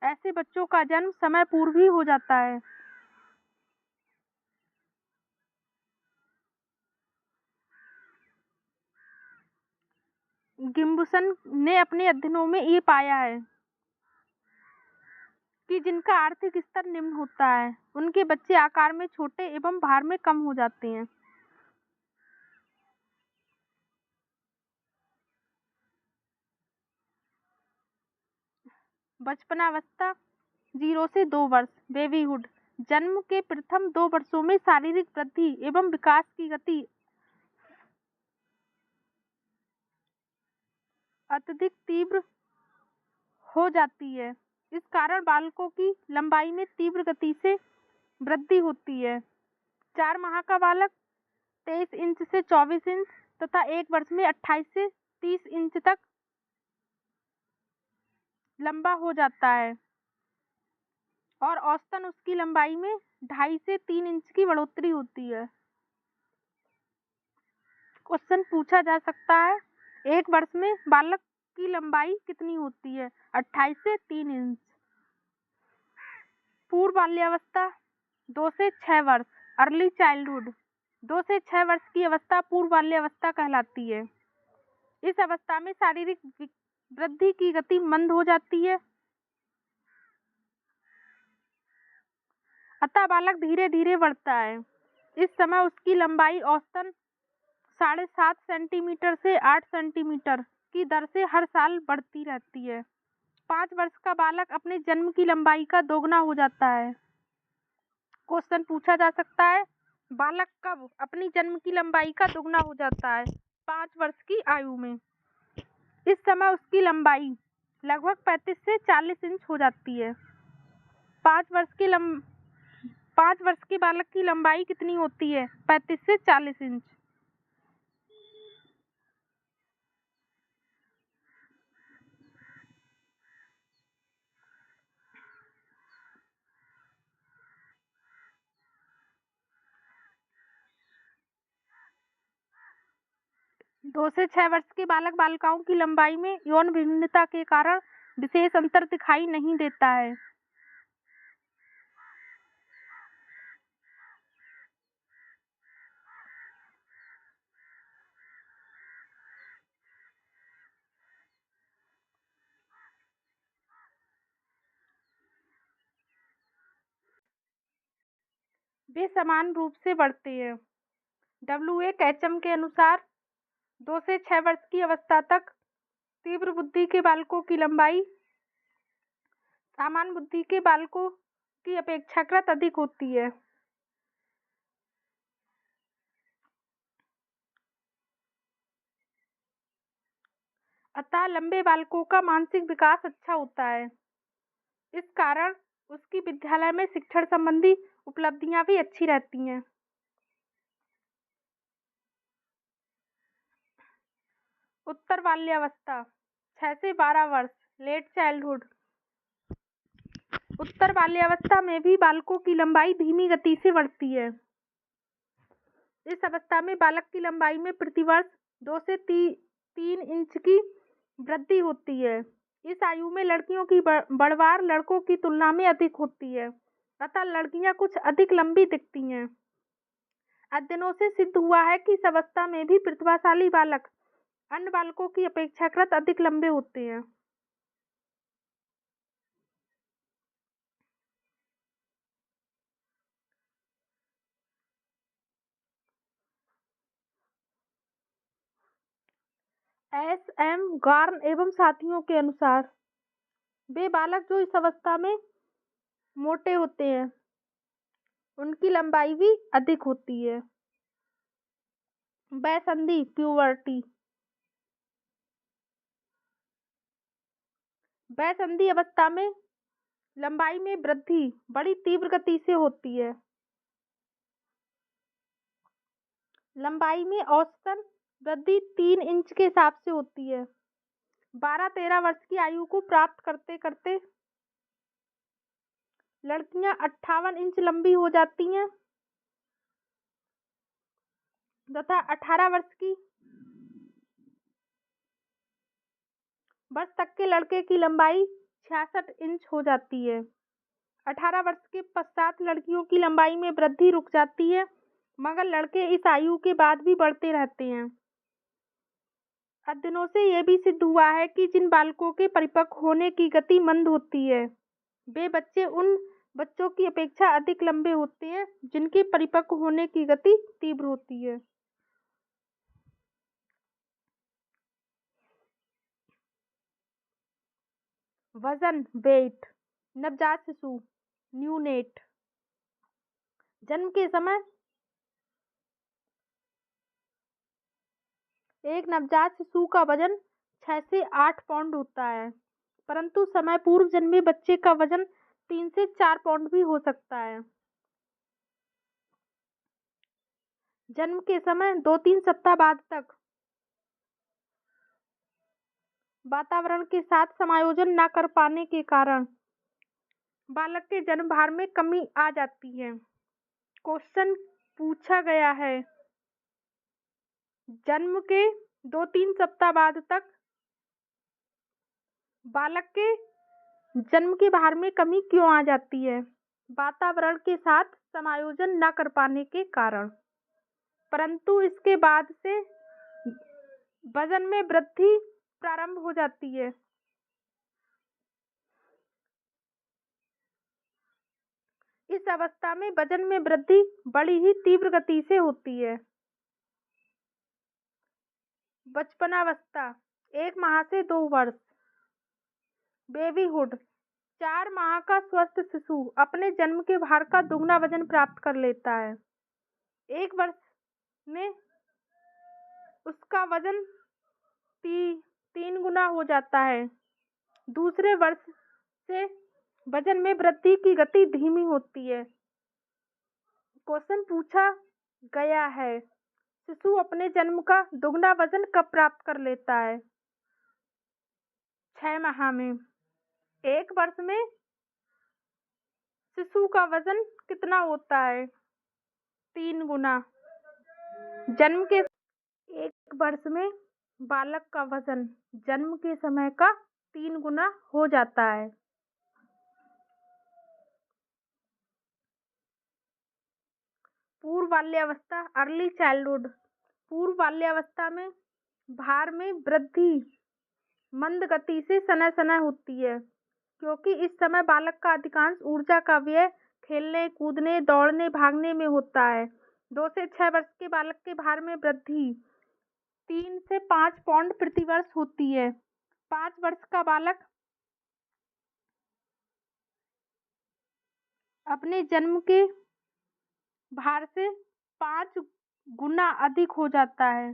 ऐसे बच्चों का जन्म समय पूर्व ही हो जाता है। गिब्सन ने अपने अध्ययनों में ये पाया है कि जिनका आर्थिक स्तर निम्न होता है उनके बच्चे आकार में छोटे एवं भार में कम हो जाते हैं। बचपनावस्था 0 से 2 वर्ष, बेबीहुड। जन्म के प्रथम 2 वर्षों में शारीरिक वृद्धि एवं विकास की गति अत्यधिक तीव्र हो जाती है। इस कारण बालकों की लंबाई में तीव्र गति से वृद्धि होती है। 4 माह का बालक 23 इंच से 24 इंच तथा 1 वर्ष में 28 से 30 इंच तक लंबा हो जाता है और औसतन उसकी लंबाई में 2.5 से 3 इंच की बढ़ोतरी होती है। क्वेश्चन पूछा जा सकता है, 1 वर्ष में बालक की लंबाई कितनी होती है? 28 से 3 इंच। पूर्व बाल्यावस्था 2 से 6 वर्ष, अर्ली चाइल्डहुड। 2 से 6 वर्ष की अवस्था पूर्व बाल्यावस्था कहलाती है। इस अवस्था में शारीरिक वृद्धि की गति मंद हो जाती है, अतः बालक धीरे धीरे बढ़ता है। इस समय उसकी लंबाई औसतन 7.5 सेंटीमीटर से 8 सेंटीमीटर की दर से हर साल बढ़ती रहती है। 5 वर्ष का बालक अपने जन्म की लंबाई का दोगुना हो जाता है। क्वेश्चन पूछा जा सकता है, बालक कब अपनी जन्म की लंबाई का दोगुना हो जाता है? 5 वर्ष की आयु में। इस समय उसकी लंबाई लगभग 35 से 40 इंच हो जाती है। 5 वर्ष के बालक की लंबाई कितनी होती है? 35 से 40 इंच। दो से 6 वर्ष के बालक बालिकाओं की लंबाई में यौन भिन्नता के कारण विशेष अंतर दिखाई नहीं देता है। वे समान रूप से बढ़ते हैं। W.A. कैचम के अनुसार 2 से 6 वर्ष की अवस्था तक तीव्र बुद्धि के बालकों की लंबाई सामान्य बुद्धि के बालकों की अपेक्षाकृत अधिक होती है। अतः लंबे बालकों का मानसिक विकास अच्छा होता है। इस कारण उसकी विद्यालय में शिक्षण संबंधी उपलब्धियां भी अच्छी रहती हैं। उत्तर बाल्यावस्था 6 से 12 वर्ष, लेट चाइल्डहुड। उत्तर बाल्यावस्था में भी बालकों की लंबाई धीमी गति से बढ़ती है। इस अवस्था में बालक की लंबाई में प्रतिवर्ष 2 से 3 इंच की वृद्धि होती है। इस आयु में लड़कियों की बढ़वार लड़कों की तुलना में अधिक होती है, अतः लड़कियां कुछ अधिक लंबी दिखती हैं। अध्ययनों से सिद्ध हुआ है कि इस अवस्था में भी प्रतिभाशाली बालक अन्य बालकों की अपेक्षाकृत अधिक लंबे होते हैं। एस.एम. गार्न एवं साथियों के अनुसार वे बालक जो इस अवस्था में मोटे होते हैं उनकी लंबाई भी अधिक होती है। वयसंधि प्यूबर्टी। वयसंधि अवस्था में लंबाई में वृद्धि बड़ी तीव्र गति से होती है। लंबाई में औसतन वृद्धि 3 इंच के हिसाब से होती है। 12-13 वर्ष की आयु को प्राप्त करते करते लड़कियां 58 इंच लंबी हो जाती हैं तथा 18 वर्ष तक के लड़के की लंबाई 66 इंच हो जाती है। 18 वर्ष के पश्चात लड़कियों की लंबाई में वृद्धि रुक जाती है, मगर लड़के इस आयु के बाद भी बढ़ते रहते हैं। अध्ययनों से यह भी सिद्ध हुआ है कि जिन बालकों के परिपक्व होने की गति मंद होती है वे बच्चे उन बच्चों की अपेक्षा अधिक लंबे होते हैं जिनके परिपक्व होने की गति तीव्र होती है। वजन वेट। नवजात शिशु न्यूनेट जन्म के समय एक नवजात शिशु का वजन 6 से 8 पाउंड होता है, परंतु समय पूर्व जन्मे बच्चे का वजन 3 से 4 पाउंड भी हो सकता है। जन्म के समय 2-3 सप्ताह बाद तक वातावरण के साथ समायोजन न कर पाने के कारण बालक के जन्म भार में कमी आ जाती है। क्वेश्चन पूछा गया है, जन्म के 2-3 सप्ताह बाद तक बालक के जन्म के भार में कमी क्यों आ जाती है? वातावरण के साथ समायोजन न कर पाने के कारण, परंतु इसके बाद से वजन में वृद्धि प्रारंभ हो जाती है। इस अवस्था में वजन में वृद्धि बड़ी ही तीव्र गति से होती है। बचपनावस्था 1 माह से 2 वर्ष। बेबीहुड 4 माह का स्वस्थ शिशु अपने जन्म के भार का दुगना वजन प्राप्त कर लेता है। 1 वर्ष में उसका वजन 3 गुना हो जाता है। दूसरे वर्ष से वजन में वृद्धि की गति धीमी होती है। क्वेश्चन पूछा गया है, शिशु अपने जन्म का दुगना वजन कब प्राप्त कर लेता है? 6 माह में। 1 वर्ष में शिशु का वजन कितना होता है? 3 गुना। जन्म के 1 वर्ष में बालक का वजन जन्म के समय का 3 गुना हो जाता है। पूर्व बाल्यावस्था अर्ली चाइल्डहुड। पूर्व बाल्यावस्था में भार में वृद्धि मंद गति से सना सना होती है, क्योंकि इस समय बालक का अधिकांश ऊर्जा का व्यय खेलने कूदने दौड़ने भागने में होता है। 2 से 6 वर्ष के बालक के भार में वृद्धि 3 से 5 पाउंड प्रति वर्ष होती है। 5 वर्ष का बालक अपने जन्म के भार से 5 गुना अधिक हो जाता है।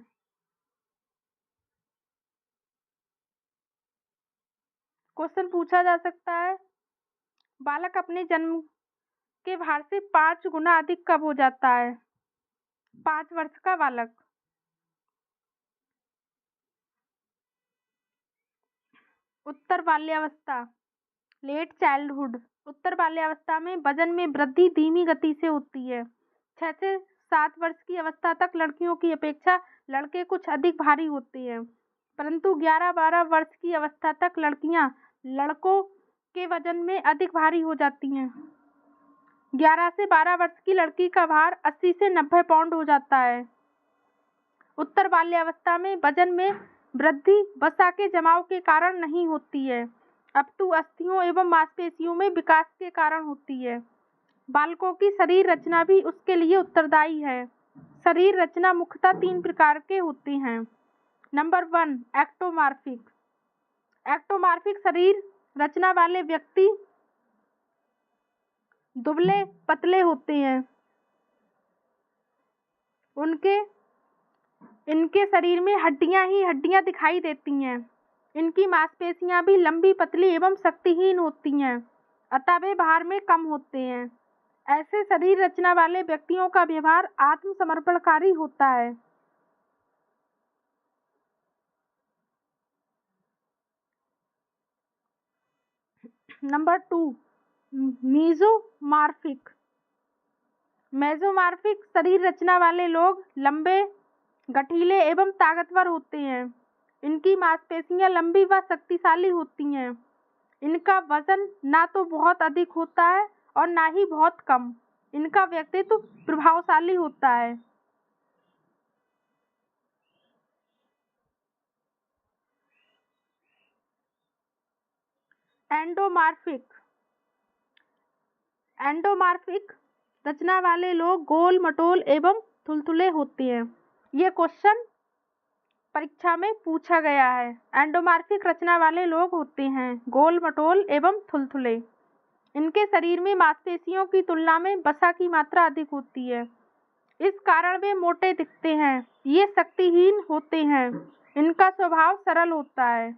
क्वेश्चन पूछा जा सकता है, बालक अपने जन्म के भार से 5 गुना अधिक कब हो जाता है? 5 वर्ष का बालक। उत्तर बाल्यावस्था, लेट चाइल्डहुड। उत्तर बाल्यावस्था में वजन में वृद्धि धीमी गति से होती है। 6 से 7 वर्ष की अवस्था तक लड़कियों की अपेक्षा लड़के कुछ अधिक भारी होते हैं, परंतु 11-12 वर्ष की अवस्था तक लड़कियां लड़कों के वजन में अधिक भारी हो जाती हैं। 11 से 12 वर्ष की लड़की का भार 80 से 90 पाउंड हो जाता है। उत्तर बाल्यावस्था में वजन में वृद्धि वसा के जमाव के कारण नहीं होती है, अपितु अस्थियों एवं मांसपेशियों में विकास के कारण होती है। बालकों की शरीर रचना भी उसके लिए उत्तरदायी है। शरीर रचना मुख्यतः 3 प्रकार के होते हैं। Number 1, ectomorphic. एक्टोमॉर्फिक शरीर रचना वाले व्यक्ति दुबले पतले होते हैं। इनके शरीर में हड्डियां ही हड्डियां दिखाई देती हैं। इनकी मांसपेशियां भी लंबी पतली एवं शक्तिहीन होती हैं, अतः वे भार में कम होते हैं। ऐसे शरीर रचना वाले व्यक्तियों का व्यवहार आत्मसमर्पणकारी होता है। Number 2, mesomorphic. मेसोमॉर्फिक शरीर रचना वाले लोग लंबे, गठीले एवं ताकतवर होते हैं। इनकी मांसपेशियां लंबी व शक्तिशाली होती हैं। इनका वजन ना तो बहुत अधिक होता है और ना ही बहुत कम। इनका व्यक्तित्व प्रभावशाली होता है। एंडोमॉर्फिक। एंडोमॉर्फिक रचना वाले लोग गोल मटोल एवं थुलथुले होते हैं। ये क्वेश्चन परीक्षा में पूछा गया है। एंडोमॉर्फिक रचना वाले लोग होते हैं गोल मटोल एवं थुलथुले। इनके शरीर में मांसपेशियों की तुलना में वसा की मात्रा अधिक होती है, इस कारण वे मोटे दिखते हैं। ये शक्तिहीन होते हैं। इनका स्वभाव सरल होता है।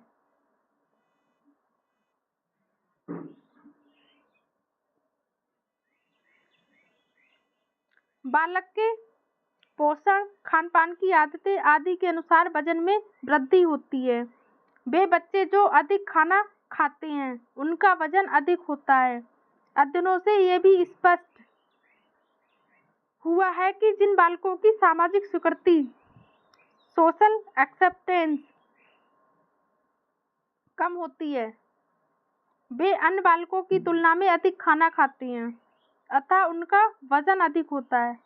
बालक के पोषण, खान-पान की आदतें आदि के अनुसार वजन में वृद्धि होती है। वे बच्चे जो अधिक खाना खाते हैं, उनका वजन अधिक होता है। अध्ययनों से ये भी स्पष्ट हुआ है कि जिन बालकों की सामाजिक स्वीकृति, सोशल एक्सेप्टेंस कम होती है, वे अन्य बालकों की तुलना में अधिक खाना खाते हैं, अतः उनका वजन अधिक होता है।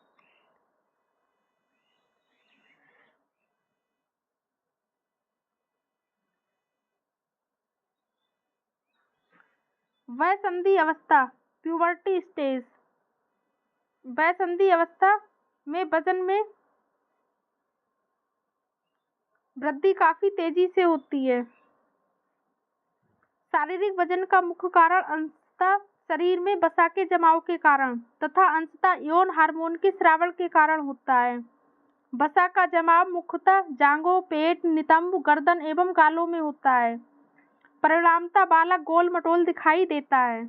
वयसंधि अवस्था, प्यूबर्टी स्टेज। वयसंधि अवस्था में वजन में वृद्धि काफी तेजी से होती है। शारीरिक वजन का मुख्य कारण अंततः शरीर में वसा के जमाव के कारण तथा अंततः यौन हार्मोन के स्राव के कारण होता है। वसा का जमाव मुख्यतः जांघों, पेट, नितंब, गर्दन एवं गालों में होता है। परिणामतः बालक गोल मटोल दिखाई देता है।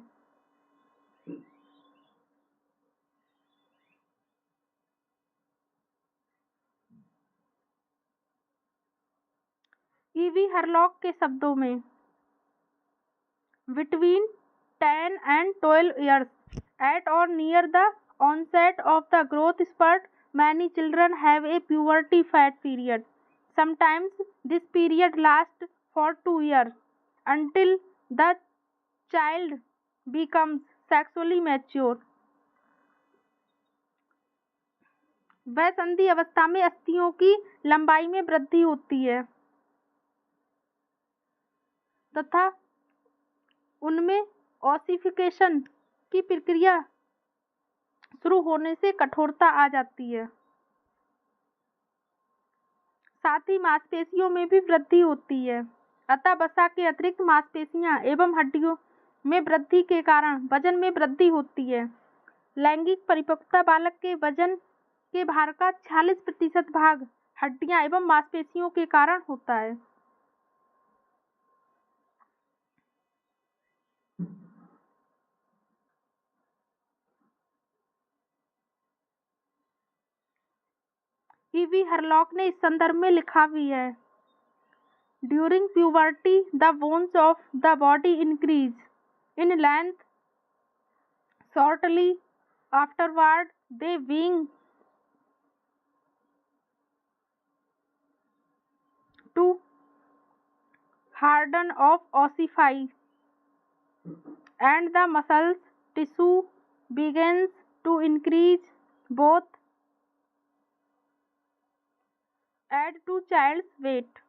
ईवी हरलॉक के शब्दों में, between 10 and 12 years, at or near the onset of the growth spurt, many children have a puberty fat period. Sometimes this period lasts for 2 years until the child becomes sexually mature. वयसंधि अवस्था में अस्थियों की लंबाई में वृद्धि होती है तथा उनमें ऑसिफिकेशन की प्रक्रिया शुरू होने से कठोरता आ जाती है। साथ ही मांसपेशियों में भी वृद्धि होती है, अतः वसा के अतिरिक्त मांसपेशियां एवं हड्डियों में वृद्धि के कारण वजन में वृद्धि होती है। लैंगिक परिपक्वता बालक के वजन के भार का 46% भाग हड्डियां एवं मांसपेशियों के कारण होता है। ईवी हरलॉक ने इस संदर्भ में लिखा भी है, During puberty, the bones of the body increase in length. Shortly afterward, they begin to harden or ossify, and the muscles tissue begins to increase. Both add to child's weight.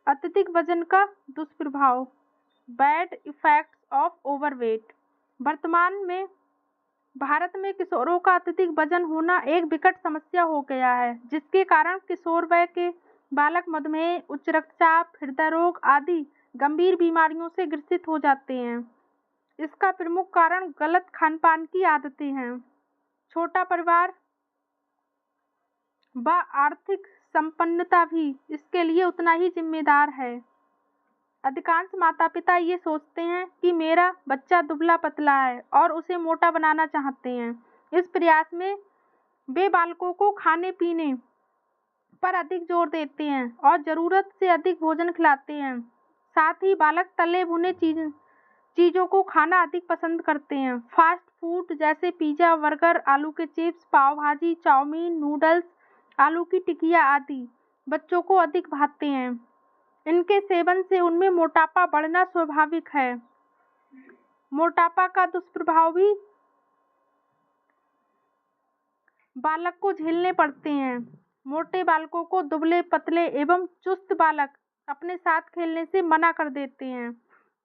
अत्यधिक वजन का दुष्प्रभाव, बैड इफेक्ट्स ऑफ ओवरवेट। वर्तमान में भारत में किशोरों का अत्यधिक वजन होना एक विकट समस्या हो गया है, जिसके कारण किशोर वय के बालक मधुमेह, उच्च रक्तचाप, हृदय रोग आदि गंभीर बीमारियों से ग्रसित हो जाते हैं। इसका प्रमुख कारण गलत खान-पान की आदतें हैं। छोटा परिवार व आर्थिक संपन्नता भी इसके लिए उतना ही जिम्मेदार है। अधिकांश माता-पिता ये सोचते हैं कि मेरा बच्चा दुबला-पतला है और उसे मोटा बनाना चाहते हैं। इस प्रयास में वे बालकों को खाने-पीने पर अधिक जोर देते हैं और ज़रूरत से अधिक भोजन खिलाते हैं। साथ ही बालक तले-भुने चीज़ों को खाना अधिक पसंद करते हैं। फास्ट फूड जैसे पिज़्ज़ा, बर्गर, आलू के चिप्स, पाव भाजी, चाउमीन, नूडल्स, आलू की टिकिया आदि बच्चों को अधिक भाते हैं। इनके सेवन से उनमें मोटापा बढ़ना स्वाभाविक है। मोटापा का दुष्प्रभाव भी बालक को झेलने पड़ते हैं। मोटे बालकों को दुबले, पतले एवं चुस्त बालक अपने साथ खेलने से मना कर देते हैं,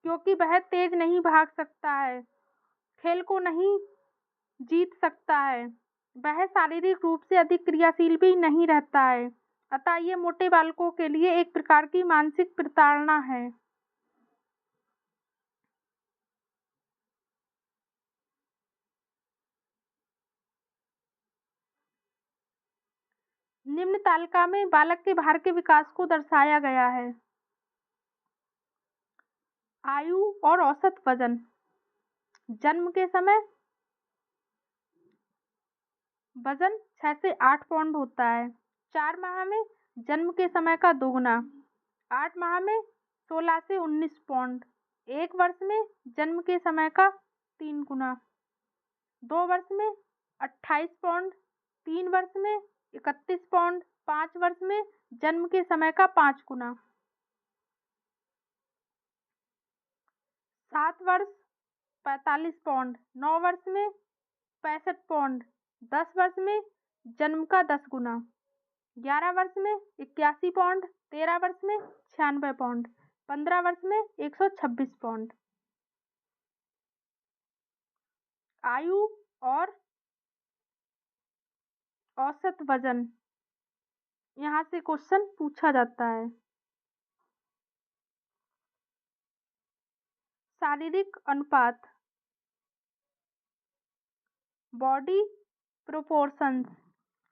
क्योंकि वह तेज नहीं भाग सकता है, खेल को नहीं जीत सकता है, वह शारीरिक रूप से अधिक क्रियाशील भी नहीं रहता है। अतः ये मोटे बालकों के लिए एक प्रकार की मानसिक प्रताड़ना है। निम्न तालिका में बालक के बाहर के विकास को दर्शाया गया है। आयु और औसत वजन। जन्म के समय वजन 6 से 8 पाउंड होता है। 4 माह में जन्म के समय का दोगुना। 8 माह में 16 से 19 पाउंड। 1 वर्ष में जन्म के समय का 3 गुना। 2 वर्ष में 28 पाउंड। 3 वर्ष में 31 पाउंड। 5 वर्ष में जन्म के समय का 5 गुना। 7 वर्ष 45 पाउंड। 9 वर्ष में 65 पाउंड। 10 वर्ष में जन्म का 10 गुना। 11 वर्ष में 81 पाउंड। 13 वर्ष में 96 पाउंड। 15 वर्ष में 126 पाउंड। आयु और औसत वजन, यहाँ से क्वेश्चन पूछा जाता है। शारीरिक अनुपात, बॉडी प्रोपोर्शंस।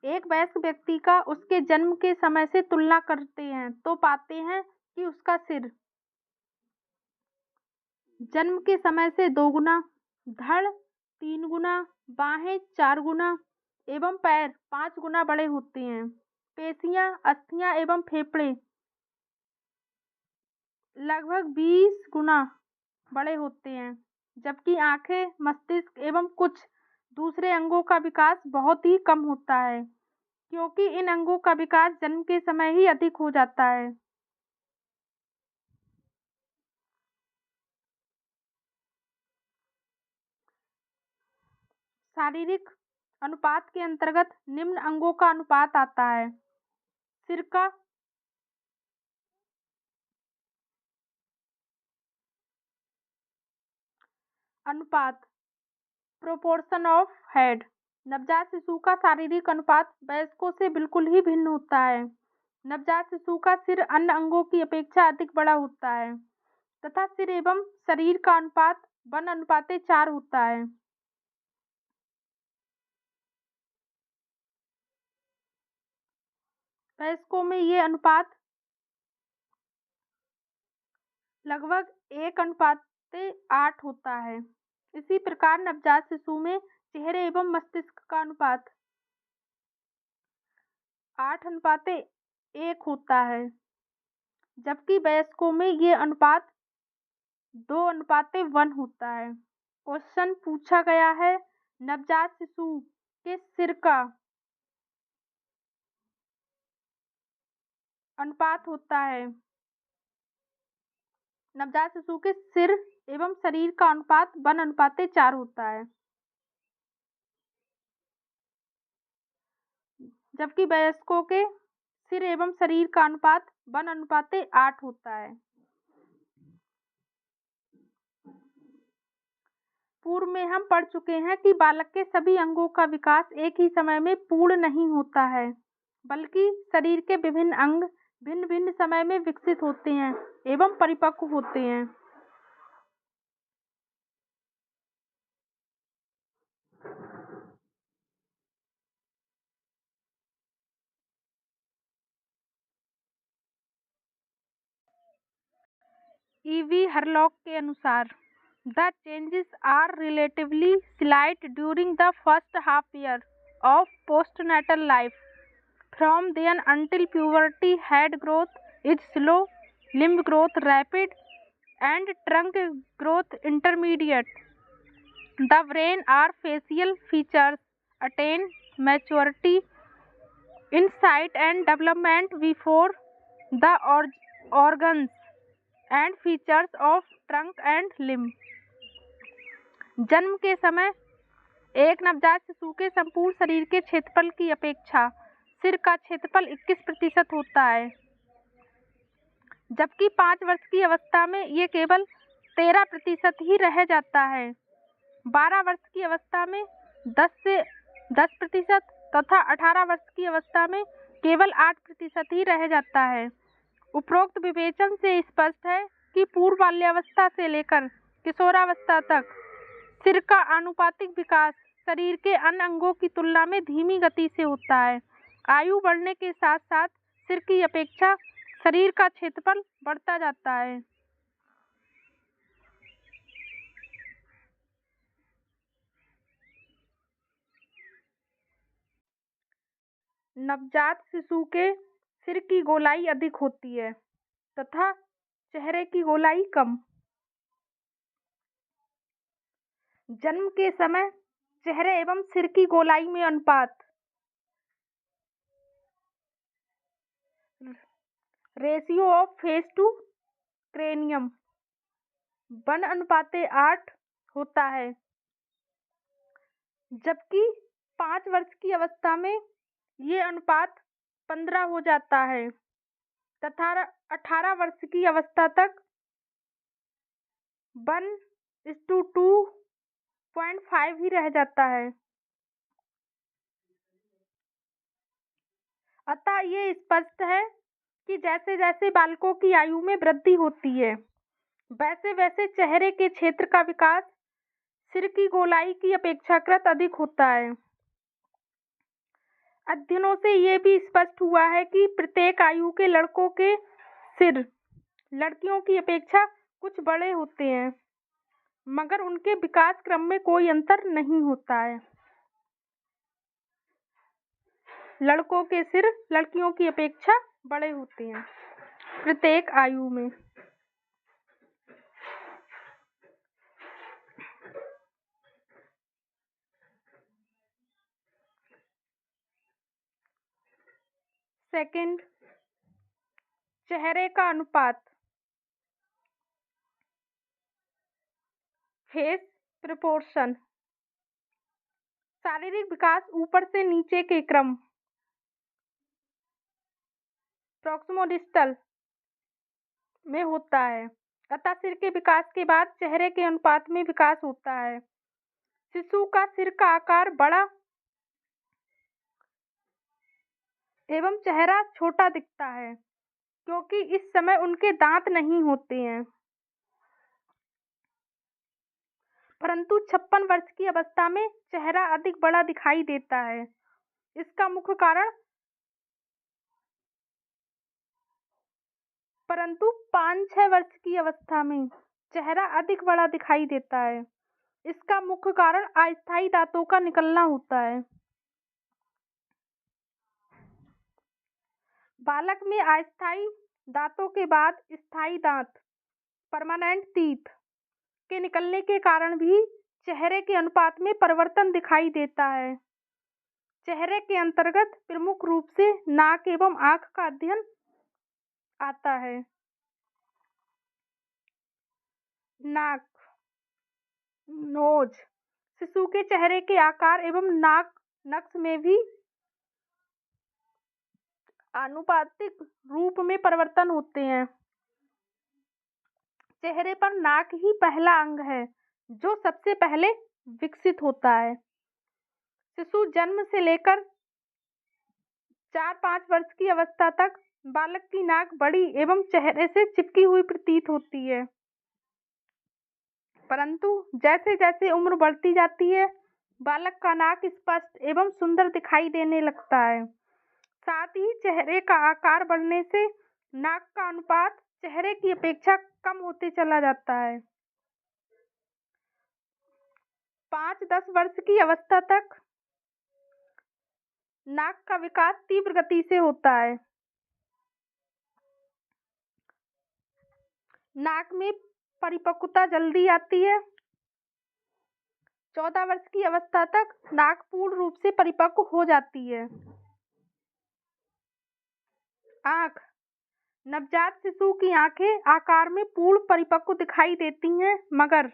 एक वयस्क व्यक्ति का उसके जन्म के समय से तुलना करते हैं तो पाते हैं कि उसका सिर जन्म के समय से 2 गुना, धड़ 3 गुना, बाहें 4 गुना एवं पैर 5 गुना बड़े होते हैं। पेशियां, अस्थियां एवं फेफड़े लगभग 20 गुना बड़े होते हैं, जबकि आंखें, मस्तिष्क एवं कुछ दूसरे अंगों का विकास बहुत ही कम होता है, क्योंकि इन अंगों का विकास जन्म के समय ही अधिक हो जाता है। शारीरिक अनुपात के अंतर्गत निम्न अंगों का अनुपात आता है। सिर का अनुपात, प्रोपोर्शन ऑफ हेड। नवजात शिशु का शारीरिक अनुपात वयस्कों से बिल्कुल ही भिन्न होता है। नवजात शिशु का सिर अन्य अंगों की अपेक्षा अधिक बड़ा होता है तथा सिर एवं शरीर का अनुपात 1:4 होता है। वयस्कों में ये अनुपात लगभग 1:8 होता है। इसी प्रकार नवजात शिशु में चेहरे एवं मस्तिष्क का अनुपात 8:1 होता है, जबकि वयस्कों में ये अनुपात 2:1 होता है। क्वेश्चन पूछा गया है, नवजात शिशु के सिर का अनुपात होता है, नवजात शिशु के सिर एवं शरीर का अनुपात 1:4 होता है, जबकि वयस्कों के सिर एवं शरीर का अनुपात 1:8 होता है। पूर्व में हम पढ़ चुके हैं कि बालक के सभी अंगों का विकास एक ही समय में पूर्ण नहीं होता है, बल्कि शरीर के विभिन्न अंग भिन्न भिन्न समय में विकसित होते हैं एवं परिपक्व होते हैं। ईवी हरलॉक के अनुसार the changes are relatively slight during the first half year of postnatal life. From then until puberty, head growth is slow, limb growth rapid, and trunk growth intermediate. The brain or facial features attain maturity in sight and development before the organs and features of trunk and limb. जन्म के समय एक नवजात शिशु के संपूर्ण शरीर के क्षेत्रफल की अपेक्षा सिर का क्षेत्रफल 21% होता है, जबकि 5 वर्ष की अवस्था में ये केवल 13% ही रह जाता है। 12 वर्ष की अवस्था में 10% तथा 18 वर्ष की अवस्था में केवल 8% ही रह जाता है। उपरोक्त विवेचन से स्पष्ट है कि पूर्व बाल्यावस्था से लेकर किशोरावस्था तक सिर का आनुपातिक विकास शरीर के अन्य अंगों की तुलना में धीमी गति से होता है। आयु बढ़ने के साथ साथ सिर की अपेक्षा शरीर का क्षेत्रफल बढ़ता जाता है। नवजात शिशु के सिर की गोलाई अधिक होती है तथा चेहरे की गोलाई कम। जन्म के समय चेहरे एवं सिर की गोलाई में अनुपात ratio of face to cranium 1:8 होता है, जबकि 5 वर्ष की अवस्था में ये अनुपात 15 हो जाता है तथा 18 वर्ष की अवस्था तक 1:2.5 ही रह जाता है। अतः ये स्पष्ट है कि जैसे जैसे बालकों की आयु में वृद्धि होती है, वैसे वैसे चेहरे के क्षेत्र का विकास सिर की गोलाई की अपेक्षाकृत अधिक होता है। अध्ययनों से ये भी स्पष्ट हुआ है कि प्रत्येक आयु के लड़कों के सिर लड़कियों की अपेक्षा कुछ बड़े होते हैं, मगर उनके विकास क्रम में कोई अंतर नहीं होता है। लड़कों के सिर लड़कियों की अपेक्षा बड़े होते हैं प्रत्येक आयु में। सेकंड, चेहरे का अनुपात फेस प्रोपोर्शन। शारीरिक विकास ऊपर से नीचे के क्रम प्रॉक्सिमोडिस्टल में होता है, अतः सिर के विकास के बाद चेहरे के अनुपात में विकास होता है। शिशु का सिर का आकार बड़ा एवं चेहरा छोटा दिखता है, क्योंकि इस समय उनके दांत नहीं होते हैं। परंतु 56 वर्ष की अवस्था में चेहरा अधिक बड़ा दिखाई देता है। इसका मुख्य कारण 5-6 वर्ष की अवस्था में चेहरा अधिक बड़ा दिखाई देता है। इसका मुख्य कारण अस्थायी दांतों का निकलना होता है। बालक में अस्थायी दांतों के बाद स्थायी दांत परमानेंट टीथ के निकलने के कारण भी चेहरे के अनुपात में परिवर्तन दिखाई देता है। चेहरे के अंतर्गत प्रमुख रूप से नाक एवं आंख का अध्ययन आता है। नाक नोज शिशु के चेहरे के आकार एवं नाक नक्श में भी आनुपातिक रूप में परिवर्तन होते हैं। चेहरे पर नाक ही पहला अंग है जो सबसे पहले विकसित होता है। शिशु जन्म से लेकर 4-5 वर्ष की अवस्था तक बालक की नाक बड़ी एवं चेहरे से चिपकी हुई प्रतीत होती है, परंतु जैसे जैसे उम्र बढ़ती जाती है बालक का नाक स्पष्ट एवं सुंदर दिखाई देने लगता है। साथ ही चेहरे का आकार बढ़ने से नाक का अनुपात चेहरे की अपेक्षा कम होते चला जाता है। 5-10 वर्ष की अवस्था तक नाक का विकास तीव्र गति से होता है। नाक में परिपक्वता जल्दी आती है। 14 वर्ष की अवस्था तक नाक पूर्ण रूप से परिपक्व हो जाती है। आँख नवजात शिशु की आंखें आकार में पूर्ण परिपक्व दिखाई देती हैं, मगर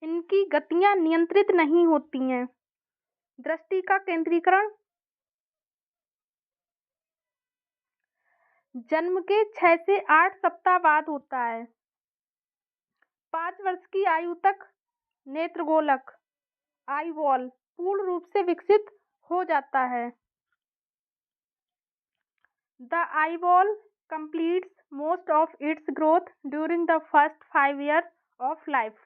इनकी गतियां नियंत्रित नहीं होती हैं। दृष्टि का केंद्रीकरण जन्म के 6 से 8 सप्ताह बाद होता है। 5 वर्ष की आयु तक नेत्रगोलक आई बॉल पूर्ण रूप से विकसित हो जाता है। The eye ball completes most of its growth during the first 5 years of life.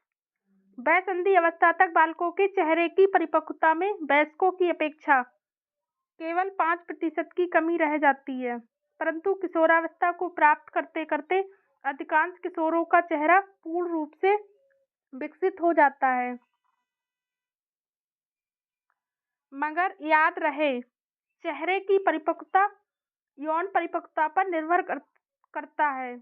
वयस्क अवस्था तक बालकों के चेहरे की परिपक्वता में वयस्कों की अपेक्षा केवल 5% की कमी रह जाती है, परंतु किशोरावस्था को प्राप्त करते करते अधिकांश किशोरों का चेहरा पूर्ण रूप से विकसित हो जाता है। मगर याद रहे, चेहरे की परिपक्वता यौन परिपक्वता पर निर्भर करता है।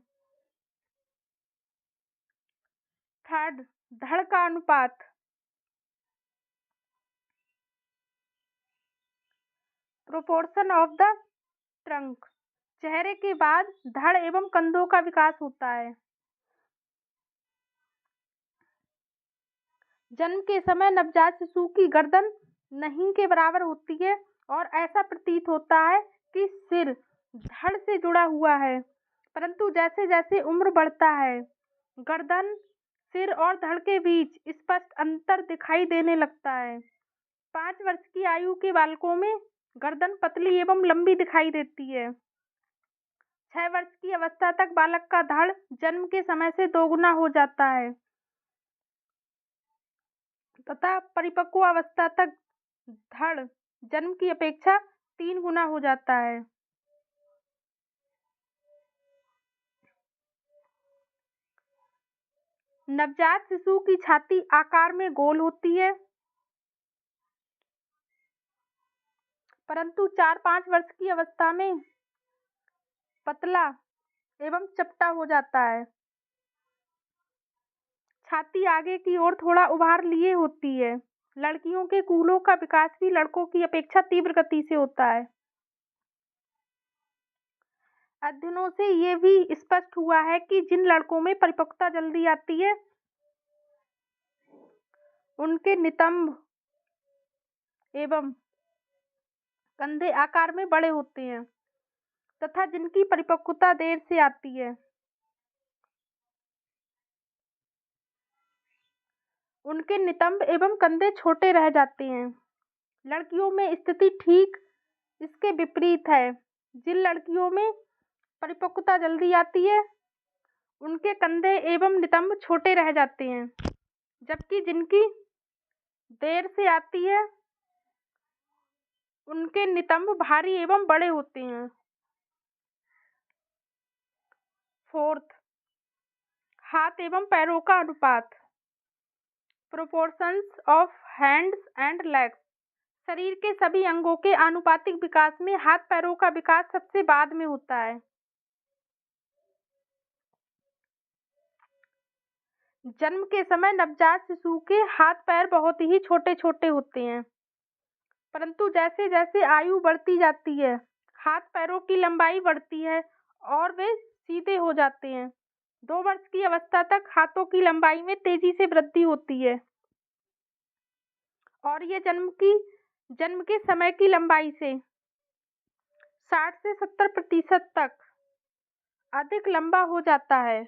थर्ड, धड़ का अनुपात। Proportion of the trunk. चेहरे के बाद धड़ एवं कंधों का विकास होता है। जन्म के समय नवजात शिशु की गर्दन नहीं के बराबर होती है और ऐसा प्रतीत होता है कि सिर धड़ से जुड़ा हुआ है, परंतु जैसे जैसे उम्र बढ़ता है गर्दन सिर और धड़ के बीच स्पष्ट अंतर दिखाई देने लगता है। 5 वर्ष की आयु के बालकों में गर्दन पतली एवं लंबी दिखाई देती है। 6 वर्ष की अवस्था तक बालक का धड़ जन्म के समय से 2 गुना हो जाता है तथा परिपक्व अवस्था तक धड़ जन्म की अपेक्षा 3 गुना हो जाता है। नवजात शिशु की छाती आकार में गोल होती है, परंतु 4-5 वर्ष की अवस्था में पतला एवं चपटा हो जाता है। छाती आगे की ओर थोड़ा उभार लिए होती है। लड़कियों के कूल्हों का विकास भी लड़कों की अपेक्षा तीव्र गति से होता है। अध्ययनों से ये भी स्पष्ट हुआ है कि जिन लड़कों में परिपक्वता जल्दी आती है उनके नितंब एवं कंधे आकार में बड़े होते हैं तथा जिनकी परिपक्वता देर से आती है उनके नितंब एवं कंधे छोटे रह जाते हैं। लड़कियों में स्थिति ठीक इसके विपरीत है। जिन लड़कियों में परिपक्वता जल्दी आती है उनके कंधे एवं नितंब छोटे रह जाते हैं, जबकि जिनकी देर से आती है उनके नितंब भारी एवं बड़े होते हैं। फोर्थ, हाथ एवं पैरों का अनुपात। Proportions of hands and legs. शरीर के सभी अंगों के आनुपातिक विकास में हाथ पैरों का विकास सबसे बाद में होता है। जन्म के समय नवजात शिशु के हाथ पैर बहुत ही छोटे छोटे होते हैं, परंतु जैसे जैसे आयु बढ़ती जाती है हाथ पैरों की लंबाई बढ़ती है और वे सीधे हो जाते हैं। 2 वर्ष की अवस्था तक हाथों की लंबाई में तेजी से वृद्धि होती है और ये जन्म के समय की लंबाई से 60 से 70% तक अधिक लंबा हो जाता है।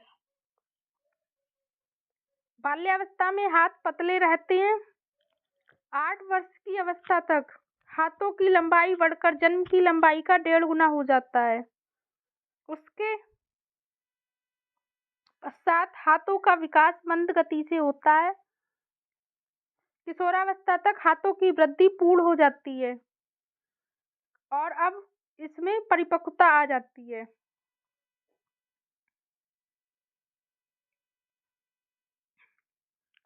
बाल्यावस्था में हाथ पतले रहते हैं। 8 वर्ष की अवस्था तक हाथों की लंबाई बढ़कर जन्म की लंबाई का 1.5 गुना हो जाता है। उसके पश्चात हाथों का विकास मंद गति से होता है। किशोरावस्था तक हाथों की वृद्धि पूर्ण हो जाती है और अब इसमें परिपक्वता आ जाती है।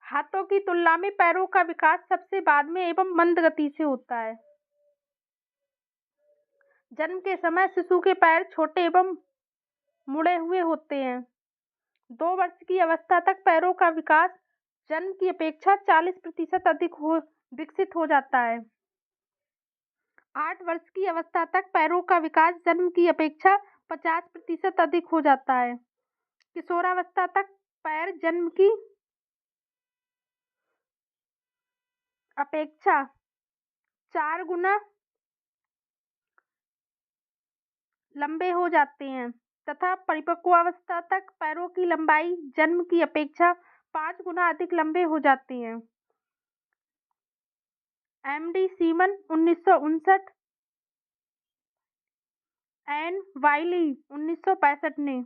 हाथों की तुलना में पैरों का विकास सबसे बाद में एवं मंद गति से होता है। जन्म के समय शिशु के पैर छोटे एवं मुड़े हुए होते हैं। 2 वर्ष की अवस्था तक पैरों का विकास जन्म की अपेक्षा 40% अधिक विकसित हो जाता है। 8 वर्ष की अवस्था तक पैरों का विकास जन्म की अपेक्षा 50% अधिक हो जाता है। किशोरावस्था तक पैर जन्म की अपेक्षा 4 गुना लंबे हो जाते हैं तथा परिपक्वावस्था तक पैरों की लंबाई जन्म की अपेक्षा 5 गुना अधिक लंबे हो जाते हैं। एमडी सीमन 1959 एन वाइली 1965 ने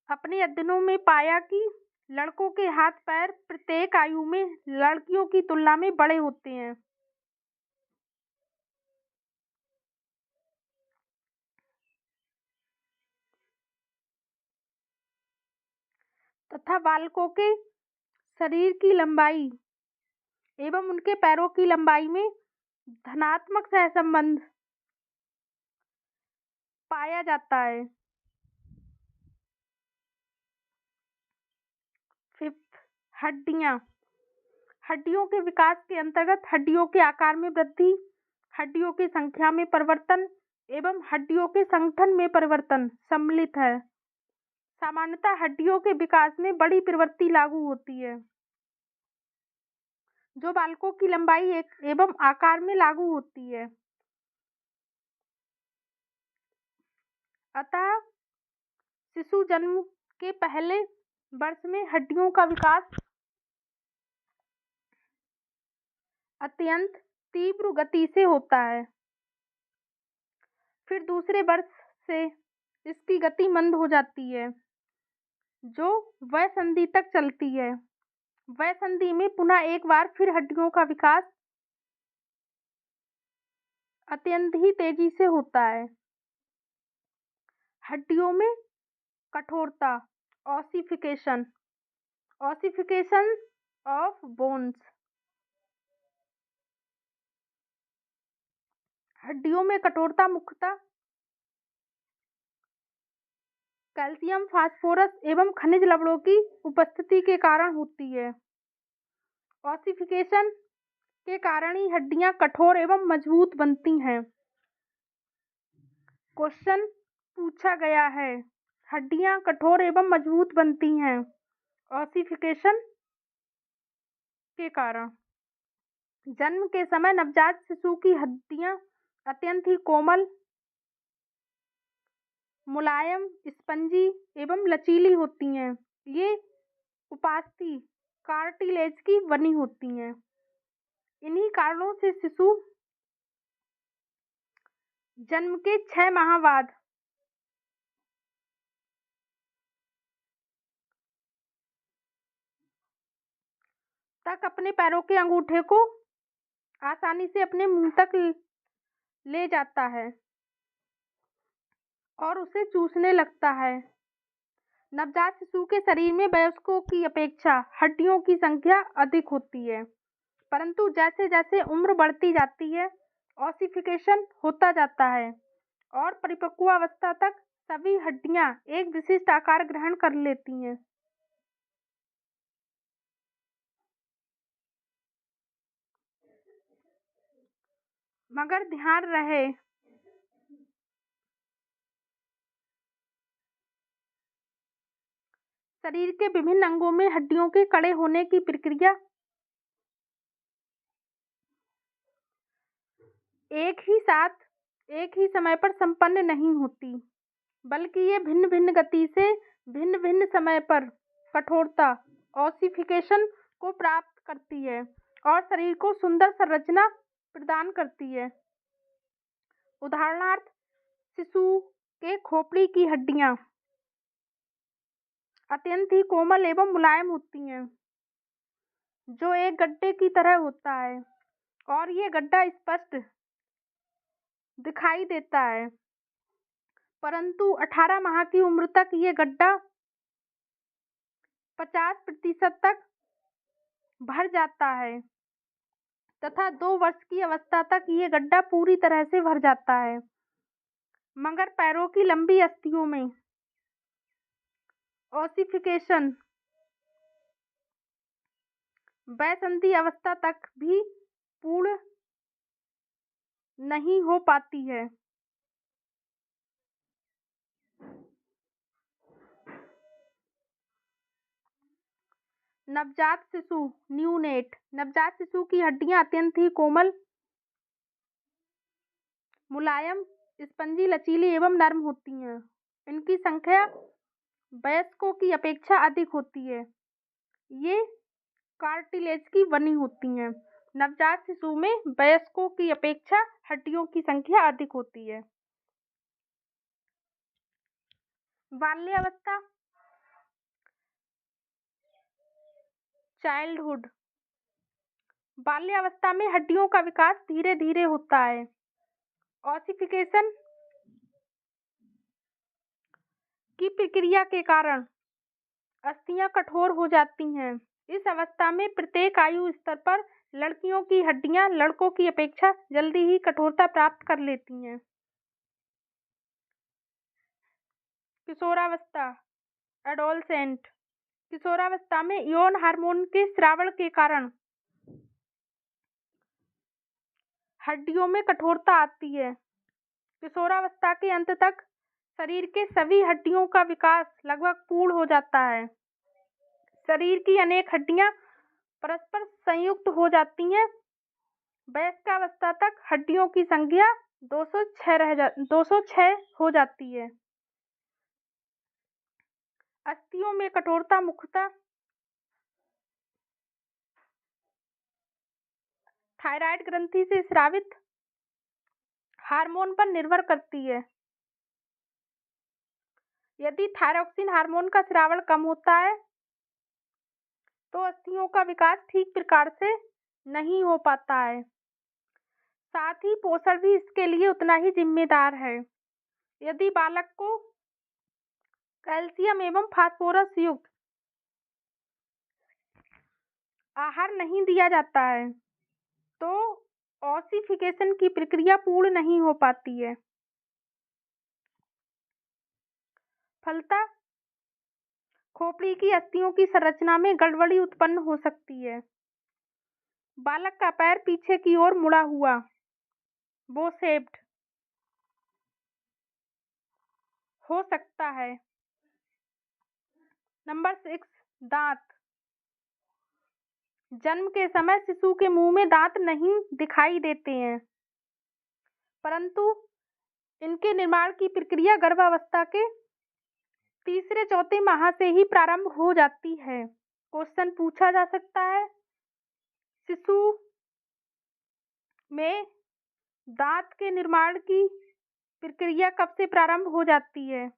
अपने अध्ययनों में पाया कि लड़कों के हाथ पैर प्रत्येक आयु में लड़कियों की तुलना में बड़े होते हैं तथा बालकों के शरीर की लंबाई एवं उनके पैरों की लंबाई में धनात्मक सहसंबंध पाया जाता है। 5 हड्डियों के विकास के अंतर्गत हड्डियों के आकार में वृद्धि, हड्डियों की संख्या में परिवर्तन एवं हड्डियों के संगठन में परिवर्तन सम्मिलित है। सामान्यतः हड्डियों के विकास में बड़ी प्रवृत्ति लागू होती है जो बालकों की लंबाई एवं आकार में लागू होती है। अतः शिशु जन्म के पहले वर्ष में हड्डियों का विकास अत्यंत तीव्र गति से होता है। फिर दूसरे वर्ष से इसकी गति मंद हो जाती है जो वयसंधि तक चलती है। वयसंधि में पुनः एक बार फिर हड्डियों का विकास अत्यंत ही तेजी से होता है। हड्डियों में कठोरता ऑसिफिकेशन ऑफ बोन्स। हड्डियों में कठोरता मुख्यतः कैल्शियम, फास्फोरस एवं खनिज लवणों की उपस्थिति के कारण होती है। ऑसिफिकेशन के कारण ही हड्डियां कठोर एवं मजबूत बनती हैं। क्वेश्चन पूछा गया है, हड्डियां कठोर एवं मजबूत बनती हैं ऑसिफिकेशन के कारण। जन्म के समय नवजात शिशु की हड्डियां अत्यंत ही कोमल, मुलायम, स्पंजी एवं लचीली होती हैं। ये उपास्थि कार्टिलेज की बनी होती हैं। इन्हीं कारणों से शिशु जन्म के 6 माह बाद तक अपने पैरों के अंगूठे को आसानी से अपने मुंह तक ले जाता है और उसे चूसने लगता है। नवजात शिशु के शरीर में वयस्कों की अपेक्षा हड्डियों की संख्या अधिक होती है। परंतु जैसे जैसे उम्र बढ़ती जाती है ऑसिफिकेशन होता जाता है और परिपक्वावस्था तक सभी हड्डियां एक विशिष्ट आकार ग्रहण कर लेती हैं। मगर ध्यान रहे शरीर के विभिन्न अंगों में हड्डियों के कड़े होने की प्रक्रिया एक ही साथ एक ही समय पर संपन्न नहीं होती, बल्कि ये भिन्न भिन्न गति से भिन्न भिन्न समय पर कठोरता ऑसिफिकेशन को प्राप्त करती है और शरीर को सुंदर संरचना प्रदान करती है। उदाहरणार्थ शिशु के खोपड़ी की हड्डियां अत्यंत ही कोमल एवं मुलायम होती हैं, जो एक गड्ढे की तरह होता है और ये गड्ढा स्पष्ट दिखाई देता है, परंतु 18 माह की उम्र तक ये गड्ढा 50% तक भर जाता है तथा 2 वर्ष की अवस्था तक ये गड्ढा पूरी तरह से भर जाता है। मगर पैरों की लंबी अस्थियों में ऑसिफिकेशन वयस्संधि अवस्था तक भी पूर्ण नहीं हो पाती है। नवजात शिशु न्यूनेट नवजात शिशु की हड्डियां अत्यंत ही कोमल, मुलायम, स्पंजी, लचीली एवं नर्म होती हैं। इनकी संख्या वयस्कों की अपेक्षा अधिक होती है। ये कार्टिलेज की बनी होती हैं। नवजात शिशु में वयस्कों की अपेक्षा हड्डियों की संख्या अधिक होती है। बाल्यावस्था चाइल्डहुड बाल्यावस्था में हड्डियों का विकास धीरे धीरे होता है। ऑसिफिकेशन की प्रक्रिया के कारण अस्थियां कठोर हो जाती हैं। इस अवस्था में प्रत्येक आयु स्तर पर लड़कियों की हड्डियां लड़कों की अपेक्षा जल्दी ही कठोरता प्राप्त कर लेती हैं। किशोरावस्था एडोलसेंट किशोरावस्था में यौन हार्मोन के स्राव के कारण हड्डियों में कठोरता आती है। किशोरावस्था के अंत तक शरीर के सभी हड्डियों का विकास लगभग पूर्ण हो जाता है। शरीर की अनेक हड्डियां परस्पर संयुक्त हो जाती हैं। वयस्कावस्था तक हड्डियों की संख्या 206 हो जाती है। अस्थियों में कठोरता मुख्यतः थायराइड ग्रंथि से स्रावित हार्मोन पर निर्भर करती है। यदि थायरॉक्सिन हार्मोन का स्राव कम होता है तो अस्थियों का विकास ठीक प्रकार से नहीं हो पाता है। साथ ही पोषण भी इसके लिए उतना ही जिम्मेदार है। यदि बालक को कैल्शियम एवं फास्फोरस युक्त आहार नहीं दिया जाता है तो ऑसिफिकेशन की प्रक्रिया पूर्ण नहीं हो पाती है। फलतः खोपड़ी की अस्थियों की संरचना में गड़बड़ी उत्पन्न हो सकती है। बालक का पैर पीछे की ओर मुड़ा हुआ बो शेप्ड हो सकता है। नंबर 6 दांत जन्म के समय शिशु के मुंह में दांत नहीं दिखाई देते हैं, परंतु इनके निर्माण की प्रक्रिया गर्भावस्था के तीसरे चौथे माह से ही प्रारंभ हो जाती है। क्वेश्चन पूछा जा सकता है, शिशु में दांत के निर्माण की प्रक्रिया कब से प्रारंभ हो जाती है?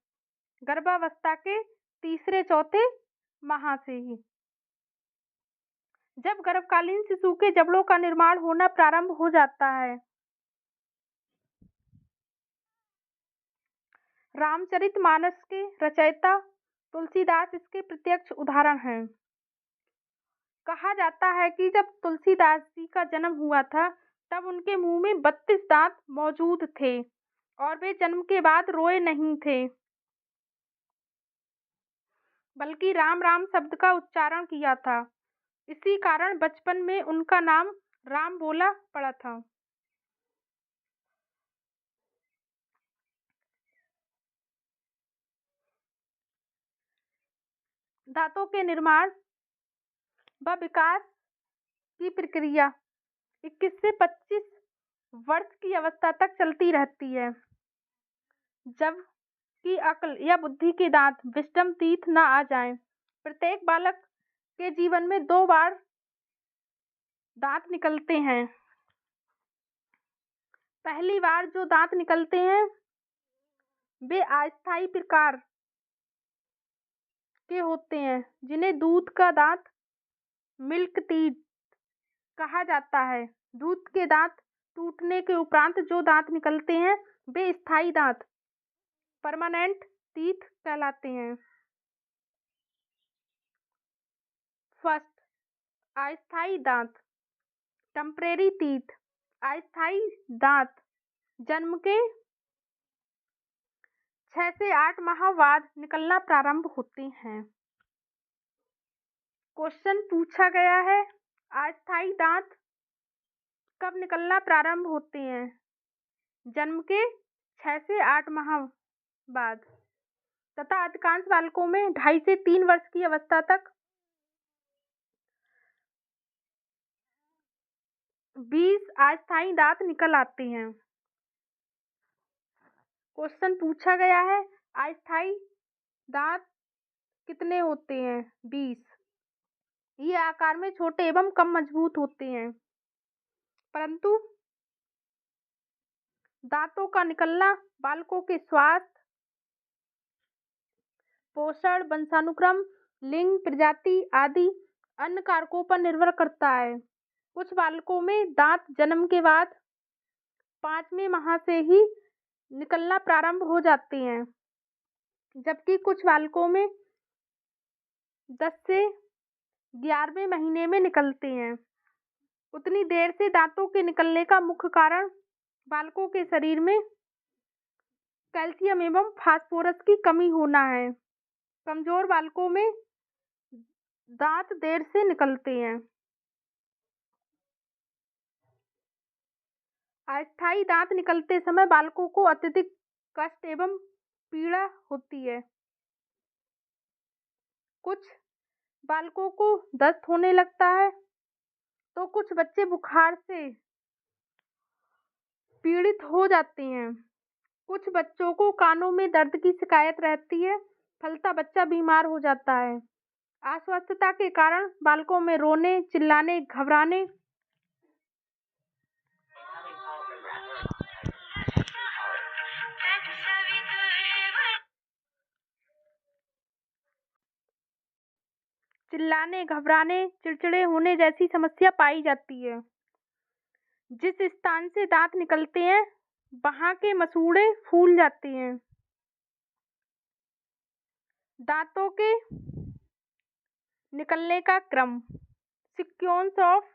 गर्भावस्था के तीसरे चौथे माह से ही। जब गर्भकालीन शिशु के जबड़ों का निर्माण होना प्रारंभ हो जाता है। रामचरितमानस के रचयिता तुलसीदास इसके प्रत्यक्ष उदाहरण हैं। कहा जाता है कि जब तुलसीदास जी का जन्म हुआ था तब उनके मुंह में 32 दांत मौजूद थे और वे जन्म के बाद रोए नहीं थे, बल्कि राम राम शब्द का उच्चारण किया था। इसी कारण बचपन में उनका नाम राम बोला पड़ा था। दांतों के निर्माण व विकास की प्रक्रिया 21 से 25 वर्ष की अवस्था तक चलती रहती है, जब कि अक्ल या बुद्धि के दांत विस्डम टीथ न आ जाएं। प्रत्येक बालक के जीवन में 2 बार दांत निकलते हैं। पहली बार जो दांत निकलते हैं वे अस्थायी प्रकार के होते हैं, जिन्हें दूध का दांत मिल्क टीथ कहा जाता है। दूध के दांत टूटने के उपरांत जो दांत निकलते हैं वे स्थायी दांत परमानेंट टीथ कहलाते हैं। फर्स्ट, अस्थायी दांत टेम्परेरी टीथ। अस्थायी दांत जन्म के 6 से 8 माह बाद निकलना प्रारंभ होते हैं। क्वेश्चन पूछा गया है, अस्थायी दांत कब निकलना प्रारंभ होते हैं? जन्म के 6 से 8 माह बाद तथा अधिकांश बालकों में 2.5 से 3 वर्ष की अवस्था तक 20 अस्थायी दांत निकल आते हैं। क्वेश्चन पूछा गया है, अस्थायी दांत कितने होते हैं? 20। ये आकार में छोटे एवं कम मजबूत होते हैं, परंतु दांतों का निकलना बालकों के स्वास्थ्य, पोषण, वंशानुक्रम, लिंग, प्रजाति आदि अन्य कारकों पर निर्भर करता है। कुछ बालकों में दांत जन्म के बाद 5वें माह से ही निकलना प्रारंभ हो जाते हैं, जबकि कुछ बालकों में 10 से 11वें महीने में निकलते हैं। उतनी देर से दांतों के निकलने का मुख्य कारण बालकों के शरीर में कैल्शियम एवं फास्फोरस की कमी होना है। कमजोर बालकों में दांत देर से निकलते हैं। अस्थायी दांत निकलते समय बालकों को अत्यधिक कष्ट एवं पीड़ा होती है। कुछ बालकों को दस्त होने लगता है, तो कुछ बच्चे बुखार से पीड़ित हो जाते हैं। कुछ बच्चों को कानों में दर्द की शिकायत रहती है, फलतः बच्चा बीमार हो जाता है। अस्वस्थता के कारण बालकों में रोने, चिल्लाने, घबराने, चिड़चिड़े होने जैसी समस्या पाई जाती है। जिस स्थान से दांत निकलते हैं वहां के मसूड़े फूल जाते हैं। दांतों के निकलने का क्रम, सीक्वेंस ऑफ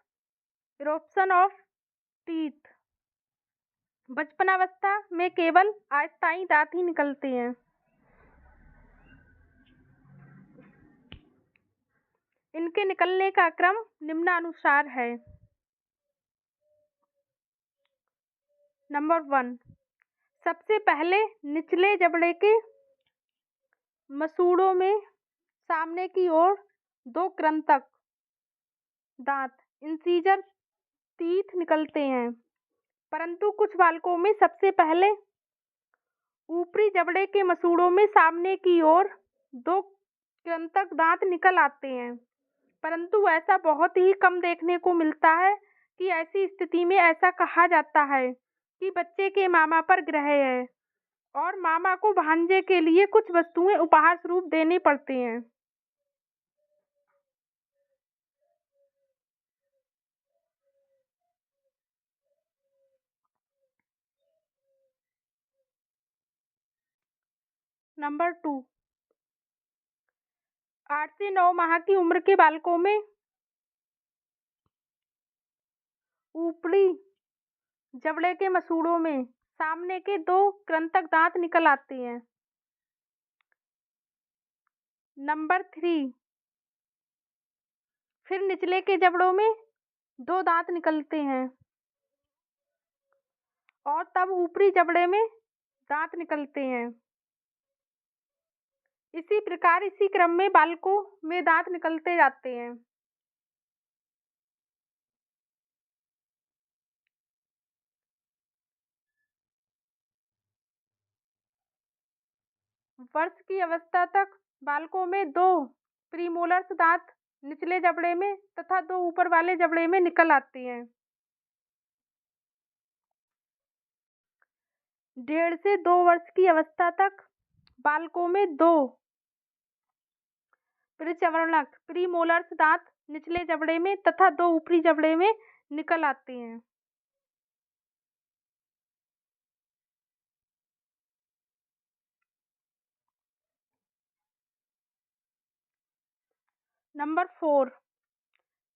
इरोप्शन ऑफ टीथ। बचपनावस्था में केवल अस्थायी दांत ही निकलते हैं। इनके निकलने का क्रम निम्नानुसार है। नंबर 1, सबसे पहले निचले जबड़े के मसूड़ों में सामने की ओर 2 कृंतक दांत इंसीजर टीथ निकलते हैं, परंतु कुछ बालकों में सबसे पहले ऊपरी जबड़े के मसूड़ों में सामने की ओर 2 कृंतक दांत निकल आते हैं, परंतु ऐसा बहुत ही कम देखने को मिलता है कि ऐसी स्थिति में ऐसा कहा जाता है कि बच्चे के मामा पर ग्रह है और मामा को भांजे के लिए कुछ वस्तुएं उपहार स्वरूप देने पड़ते हैं। नंबर 2, 8 से 9 माह की उम्र के बालकों में ऊपरी जबड़े के मसूड़ों में सामने के 2 कृंतक दांत निकल आते हैं। नंबर 3, फिर निचले के जबड़ों में 2 दांत निकलते हैं और तब ऊपरी जबड़े में दांत निकलते हैं। इसी प्रकार इसी क्रम में बालकों में दांत निकलते जाते हैं। वर्ष की अवस्था तक बालकों में 2 प्रीमोलर्स दांत निचले जबड़े में तथा 2 ऊपर वाले जबड़े में निकल आते हैं। 1.5 से 2 वर्ष की अवस्था तक बालकों में 2 परिचर्वणक प्रीमोलर्स दांत निचले जबड़े में तथा 2 ऊपरी जबड़े में निकल आते हैं। नंबर 4,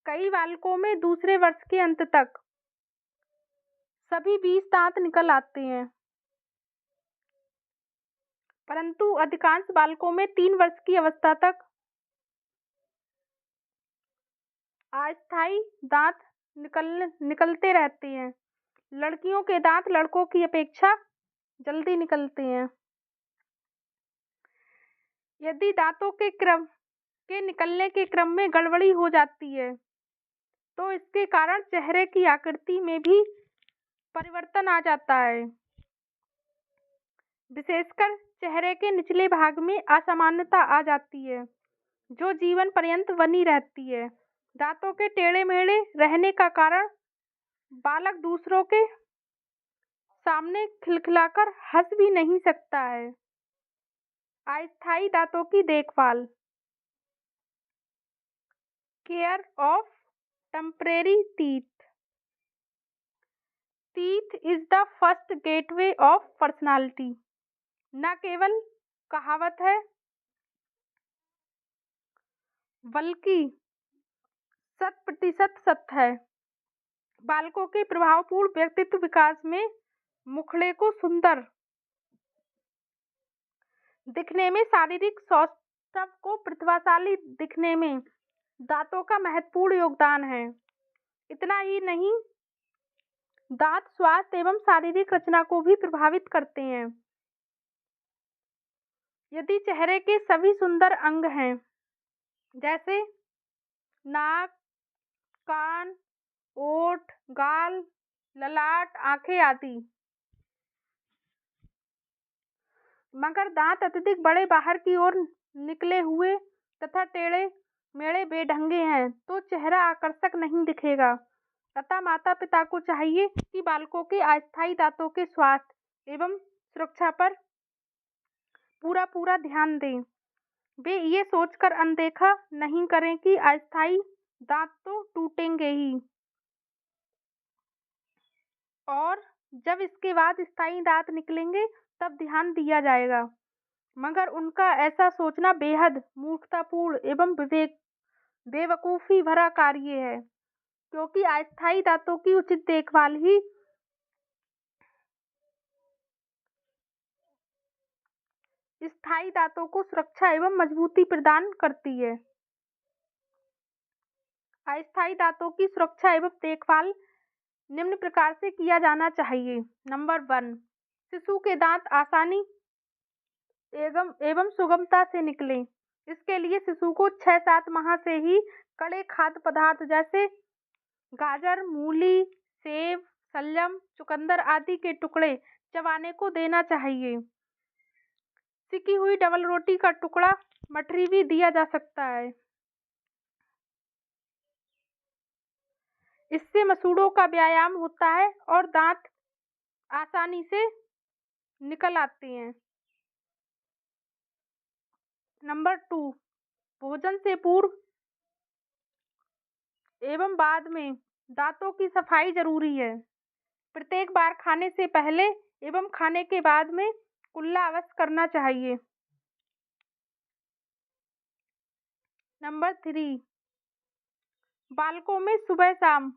कई बालकों में दूसरे वर्ष के अंत तक सभी 20 दांत निकल आते हैं, परंतु अधिकांश बालकों में 3 वर्ष की अवस्था तक अस्थायी दांत निकलते रहते हैं। लड़कियों के दांत लड़कों की अपेक्षा जल्दी निकलते हैं। यदि दांतों के निकलने के क्रम में गड़बड़ी हो जाती है तो इसके कारण चेहरे की आकृति में भी परिवर्तन आ जाता है। विशेषकर चेहरे के निचले भाग में असामान्यता आ जाती है जो जीवन पर्यंत बनी रहती है। दांतों के टेढ़े मेढ़े रहने का कारण बालक दूसरों के सामने खिलखिलाकर हंस भी नहीं सकता है। अस्थायी दांतों की देखभाल, care of temporary teeth. Teeth is the first gateway of personality न केवल कहावत है बल्कि 100% सत्य है। बालकों के प्रभावपूर्ण व्यक्तित्व विकास में मुखड़े को सुंदर दिखने में, शारीरिक सौष्ठव को प्रतिभाशाली दिखने में दांतों का महत्वपूर्ण योगदान है। इतना ही नहीं, दांत स्वास्थ्य एवं शारीरिक रचना को भी प्रभावित करते हैं। यदि चेहरे के सभी सुंदर अंग हैं जैसे नाक, कान, ओठ, गाल, ललाट, आंखें आदि, मगर दांत अत्यधिक बड़े बाहर की ओर निकले हुए तथा टेढ़े मेढ़े बेढंगे हैं तो चेहरा आकर्षक नहीं दिखेगा। अतः माता पिता को चाहिए कि बालकों के अस्थायी दांतों के स्वास्थ्य एवं सुरक्षा पर पूरा ध्यान दें। वे ये सोचकर अनदेखा नहीं करें कि अस्थायी दांत तो टूटेंगे ही और जब इसके बाद स्थायी दांत निकलेंगे तब ध्यान दिया जाएगा, मगर उनका ऐसा सोचना बेहद मूर्खतापूर्ण एवं बेवकूफ़ी भरा कार्य है, क्योंकि अस्थायी दांतों की उचित देखभाल ही स्थायी दांतों को सुरक्षा एवं मजबूती प्रदान करती है। अस्थायी दांतों की सुरक्षा एवं देखभाल निम्न प्रकार से किया जाना चाहिए। नंबर 1, शिशु के दांत आसानी एवं सुगमता से निकलें। इसके लिए शिशु को 6-7 माह से ही कड़े खाद्य पदार्थ जैसे गाजर, मूली, सेब, शलजम, चुकंदर आदि के टुकड़े चबाने को देना चाहिए। सिकी हुई डबल रोटी का टुकड़ा, मठरी भी दिया जा सकता है। इससे मसूड़ों का व्यायाम होता है और दांत आसानी से निकल आते हैं। नंबर 2, भोजन से पूर्व एवं बाद में दांतों की सफाई जरूरी है। प्रत्येक बार खाने से पहले एवं खाने के बाद में कुल्ला अवश्य करना चाहिए। नंबर 3, बालकों में सुबह शाम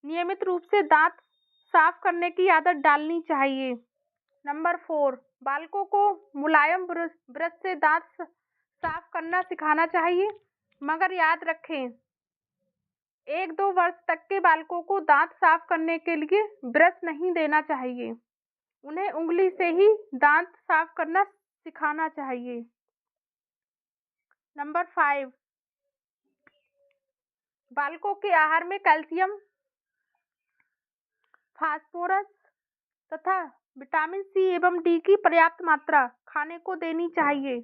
नियमित रूप से दांत साफ करने की आदत डालनी चाहिए। नंबर 4, बालकों को मुलायम ब्रश से दांत साफ करना सिखाना चाहिए, मगर याद रखें 1-2 वर्ष तक के बालकों को दांत साफ करने के लिए ब्रश नहीं देना चाहिए। उन्हें उंगली से ही दांत साफ करना सिखाना चाहिए। नंबर 5, बालकों के आहार में कैल्शियम, फास्फोरस तथा विटामिन सी एवं डी की पर्याप्त मात्रा खाने को देनी चाहिए।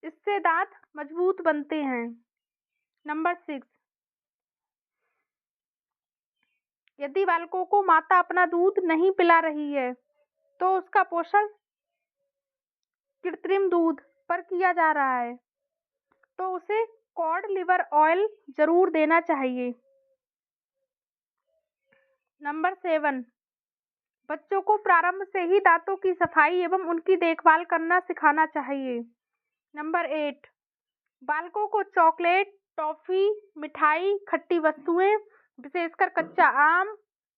इससे दांत मजबूत बनते हैं। नंबर 6, यदि बालकों को माता अपना दूध नहीं पिला रही है तो उसका पोषण कृत्रिम दूध पर किया जा रहा है, तो उसे कॉड लिवर ऑयल जरूर देना चाहिए। नंबर 7, बच्चों को प्रारंभ से ही दांतों की सफाई एवं उनकी देखभाल करना सिखाना चाहिए। नंबर 8, बालकों को चॉकलेट, टॉफी, मिठाई, खट्टी वस्तुएं, विशेषकर कच्चा आम,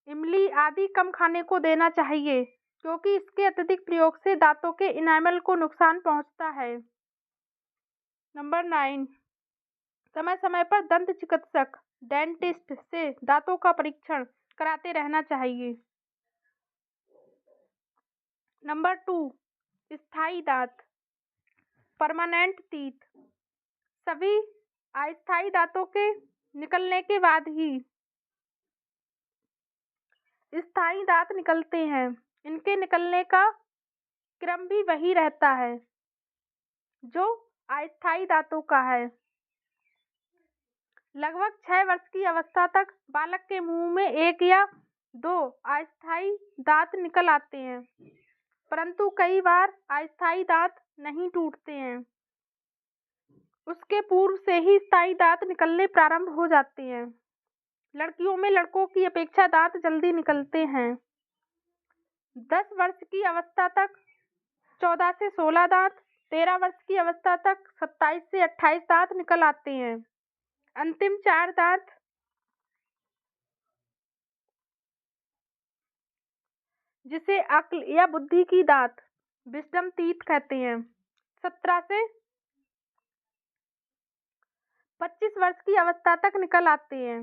इमली आदि कम खाने को देना चाहिए, क्योंकि इसके अत्यधिक प्रयोग से दांतों के इनामल को नुकसान पहुंचता है। नंबर 9, समय समय पर दंत चिकित्सक, डेंटिस्ट से दांतों का परीक्षण कराते रहना चाहिए। नंबर 2, स्थायी दांत, परमानेंट टीथ। सभी अस्थायी दांतों के निकलने के बाद ही स्थायी दांत निकलते हैं। इनके निकलने का क्रम भी वही रहता है जो अस्थायी दांतों का है। लगभग 6 वर्ष की अवस्था तक बालक के मुंह में 1 या 2 अस्थायी दांत निकल आते हैं, परंतु कई बार अस्थायी दांत नहीं टूटते हैं। उसके पूर्व से ही स्थायी दांत निकलने प्रारंभ हो जाते हैं। लड़कियों में लड़कों की अपेक्षा दांत जल्दी निकलते हैं। 10 वर्ष की अवस्था तक 14 से 16 दांत, 13 वर्ष की अवस्था तक 27 से 28 दांत निकल आते हैं। अंतिम 4 दांत जिसे अक्ल या बुद्धि की दांत, विजडम टीथ कहते हैं, 17 से 25 वर्ष की अवस्था तक निकल आते हैं।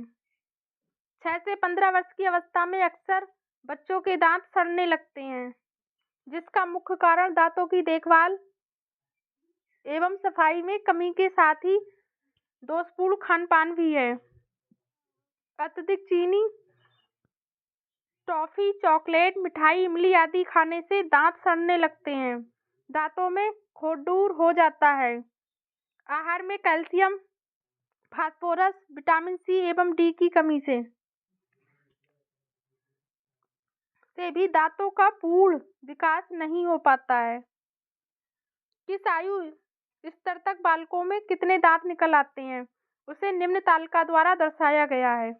6 से 15 वर्ष की अवस्था में अक्सर बच्चों के दांत सड़ने लगते हैं, जिसका मुख्य कारण दांतों की देखभाल एवं सफाई में कमी के साथ ही दोषपूर्ण खान-पान भी है। अत्यधिक चीनी, टॉफी, चॉकलेट, मिठाई, इमली आदि खाने से दांत सड़ने लगते हैं। दांतों में खोडूर हो जाता है। आहार में कैल्शियम, फास्फोरस, विटामिन सी एवं डी की कमी से भी दांतों का पूर्ण विकास नहीं हो पाता है। किस आयु स्तर तक बालकों में कितने दांत निकल आते हैं, उसे निम्न तालिका द्वारा दर्शाया गया है।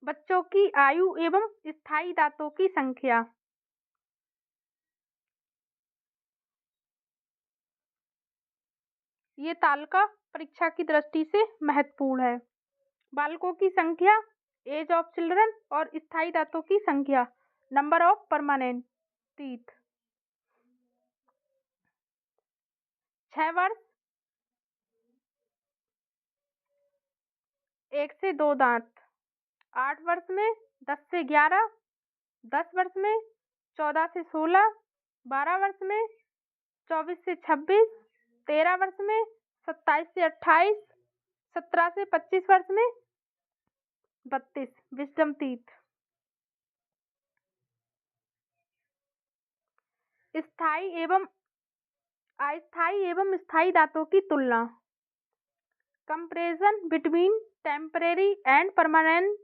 बच्चों की आयु एवं स्थायी दांतों की संख्या। ये तालिका परीक्षा की दृष्टि से महत्वपूर्ण है। बालकों की संख्या, एज ऑफ चिल्ड्रन और स्थायी दांतों की संख्या, नंबर ऑफ परमानेंट टीथ। 6 वर्ष 1 से 2 दांत, 8 वर्ष में 10 से 11, 10 वर्ष में 14 से 16, 12 वर्ष में 24 से 26, 13 वर्ष में 27 से 28, 17 से 25 वर्ष में 32 विजडम टीथ। स्थायी एवं अस्थायी एवं स्थायी दांतों की तुलना। Comparison between temporary and permanent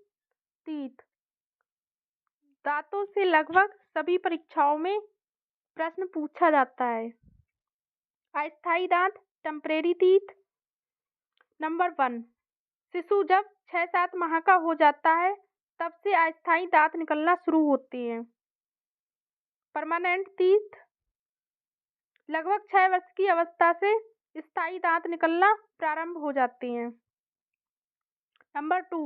teeth. दांतों से लगभग सभी परीक्षाओं में प्रश्न पूछा जाता है। अस्थायी दांत, टेम्परेरी टीथ। नंबर 1, शिशु जब 6-7 माह का हो जाता है तब से अस्थायी दांत निकलना शुरू होते हैं। परमानेंट टीथ, लगभग 6 वर्ष की अवस्था से स्थायी दांत निकलना प्रारंभ हो जाते हैं। नंबर 2,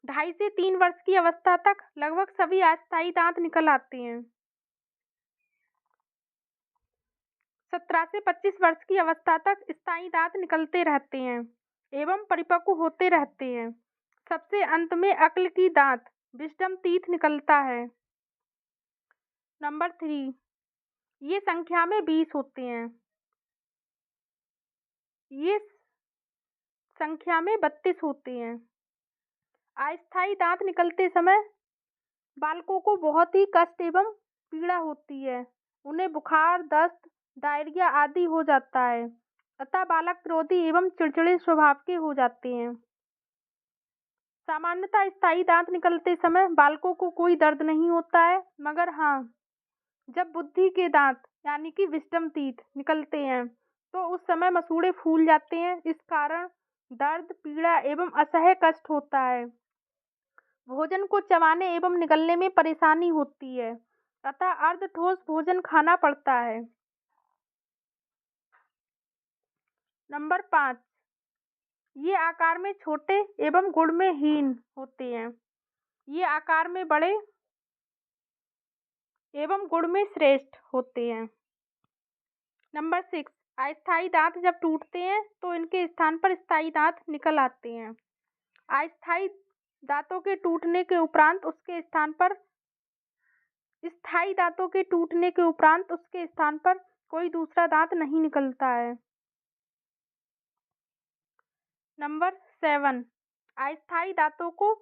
2.5 से 3 वर्ष की अवस्था तक लगभग सभी अस्थायी दांत निकल आते हैं। 17 से 25 वर्ष की अवस्था तक स्थायी दांत निकलते रहते हैं एवं परिपक्व होते रहते हैं। सबसे अंत में अक्ल की दांत विजडम टीथ निकलता है। नंबर 3, ये संख्या में 20 होते हैं। ये संख्या में 32 होते हैं। अस्थायी दांत निकलते समय बालकों को बहुत ही कष्ट एवं पीड़ा होती है। उन्हें बुखार, दस्त, डायरिया आदि हो जाता है। अतः बालक क्रोधी एवं चिड़चिड़े स्वभाव के हो जाते हैं। सामान्यतः स्थायी दांत निकलते समय बालकों को कोई दर्द नहीं होता है, मगर हाँ, जब बुद्धि के दांत यानी कि विजडम टीथ निकलते हैं तो उस समय मसूड़े फूल जाते हैं। इस कारण दर्द, पीड़ा एवं असह्य कष्ट होता है। भोजन को चबाने एवं निगलने में परेशानी होती है, अतः अर्ध ठोस भोजन खाना पड़ता है। नंबर 5, ये आकार में छोटे एवं गुण में हीन होते हैं। ये आकार में बड़े एवं गुण में श्रेष्ठ होते हैं। नंबर 6, अस्थायी दांत जब टूटते हैं तो इनके स्थान पर स्थायी दांत निकल आते हैं। अस्थायी दांतों के टूटने के उपरांत उसके स्थान पर स्थायी दांतों के टूटने के उपरांत उसके स्थान पर कोई दूसरा दांत नहीं निकलता है। नंबर 7, अस्थायी दांतों को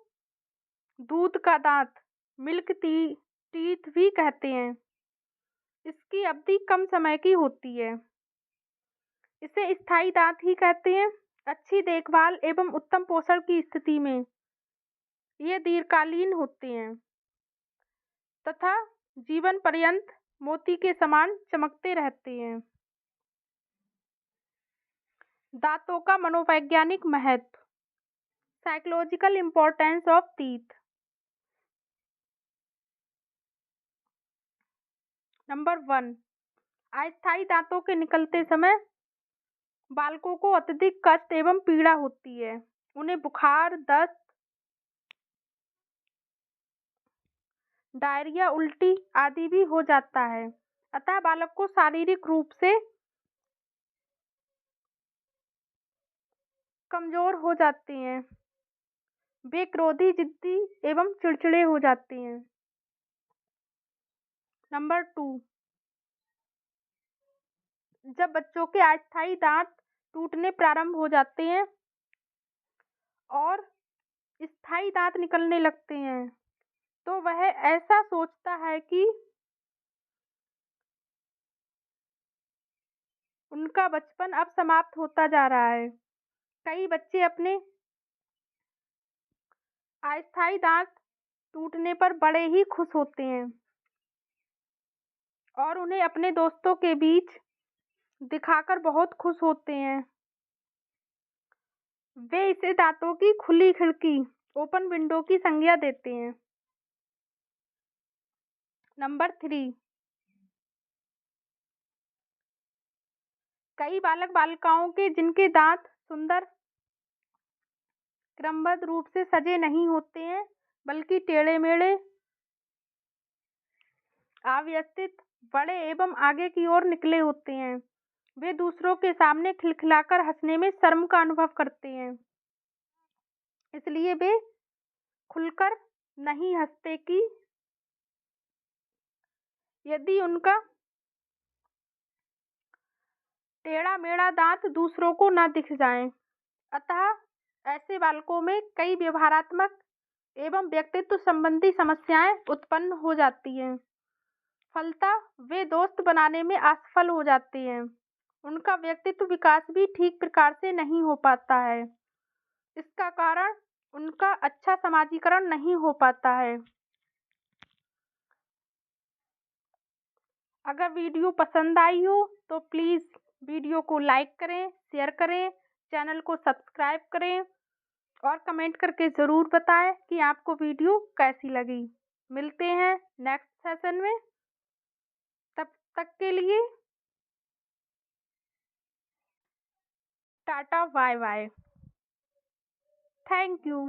दूध का दांत मिल्क टीथ भी कहते हैं। इसकी अवधि कम समय की होती है। इसे स्थायी दांत ही कहते हैं। अच्छी देखभाल एवं उत्तम पोषण की स्थिति में ये दीर्घकालीन होते हैं तथा जीवन पर्यंत मोती के समान चमकते रहते हैं। दांतों का मनोवैज्ञानिक महत्व, psychological importance of teeth. Number 1, अस्थायी दांतों के निकलते समय बालकों को अत्यधिक कष्ट एवं पीड़ा होती है। उन्हें बुखार, दस्त, डायरिया, उल्टी आदि भी हो जाता है। अतः बालक को शारीरिक रूप से कमजोर हो जाते हैं। वे क्रोधी, जिद्दी एवं चिड़चिड़े हो जाते हैं। नंबर 2, जब बच्चों के अस्थायी दांत टूटने प्रारंभ हो जाते हैं और स्थायी दांत निकलने लगते हैं तो वह ऐसा सोचता है कि उनका बचपन अब समाप्त होता जा रहा है। कई बच्चे अपने अस्थायी दांत टूटने पर बड़े ही खुश होते हैं और उन्हें अपने दोस्तों के बीच दिखाकर बहुत खुश होते हैं। वे इसे दांतों की खुली खिड़की, ओपन विंडो की संज्ञा देते हैं। नंबर 3, कई बालक बालिकाओं के जिनके दांत सुंदर क्रमबद्ध रूप से सजे नहीं होते हैं बल्कि टेढ़े मेढ़े, अव्यवस्थित, बड़े एवं आगे की ओर निकले होते हैं, वे दूसरों के सामने खिलखिलाकर हंसने में शर्म का अनुभव करते हैं। इसलिए वे खुलकर नहीं हंसते कि यदि उनका टेढ़ा मेढ़ा दांत दूसरों को न दिख जाए। अतः ऐसे बालकों में कई व्यवहारात्मक एवं व्यक्तित्व संबंधी समस्याएं उत्पन्न हो जाती हैं। फलतः वे दोस्त बनाने में असफल हो जाते हैं। उनका व्यक्तित्व विकास भी ठीक प्रकार से नहीं हो पाता है। इसका कारण उनका अच्छा समाजीकरण नहीं हो पाता है। अगर वीडियो पसंद आई हो तो प्लीज़ वीडियो को लाइक करें, शेयर करें, चैनल को सब्सक्राइब करें और कमेंट करके ज़रूर बताएं कि आपको वीडियो कैसी लगी। मिलते हैं नेक्स्ट सेशन में, तब तक के लिए tata, bye bye. Thank you.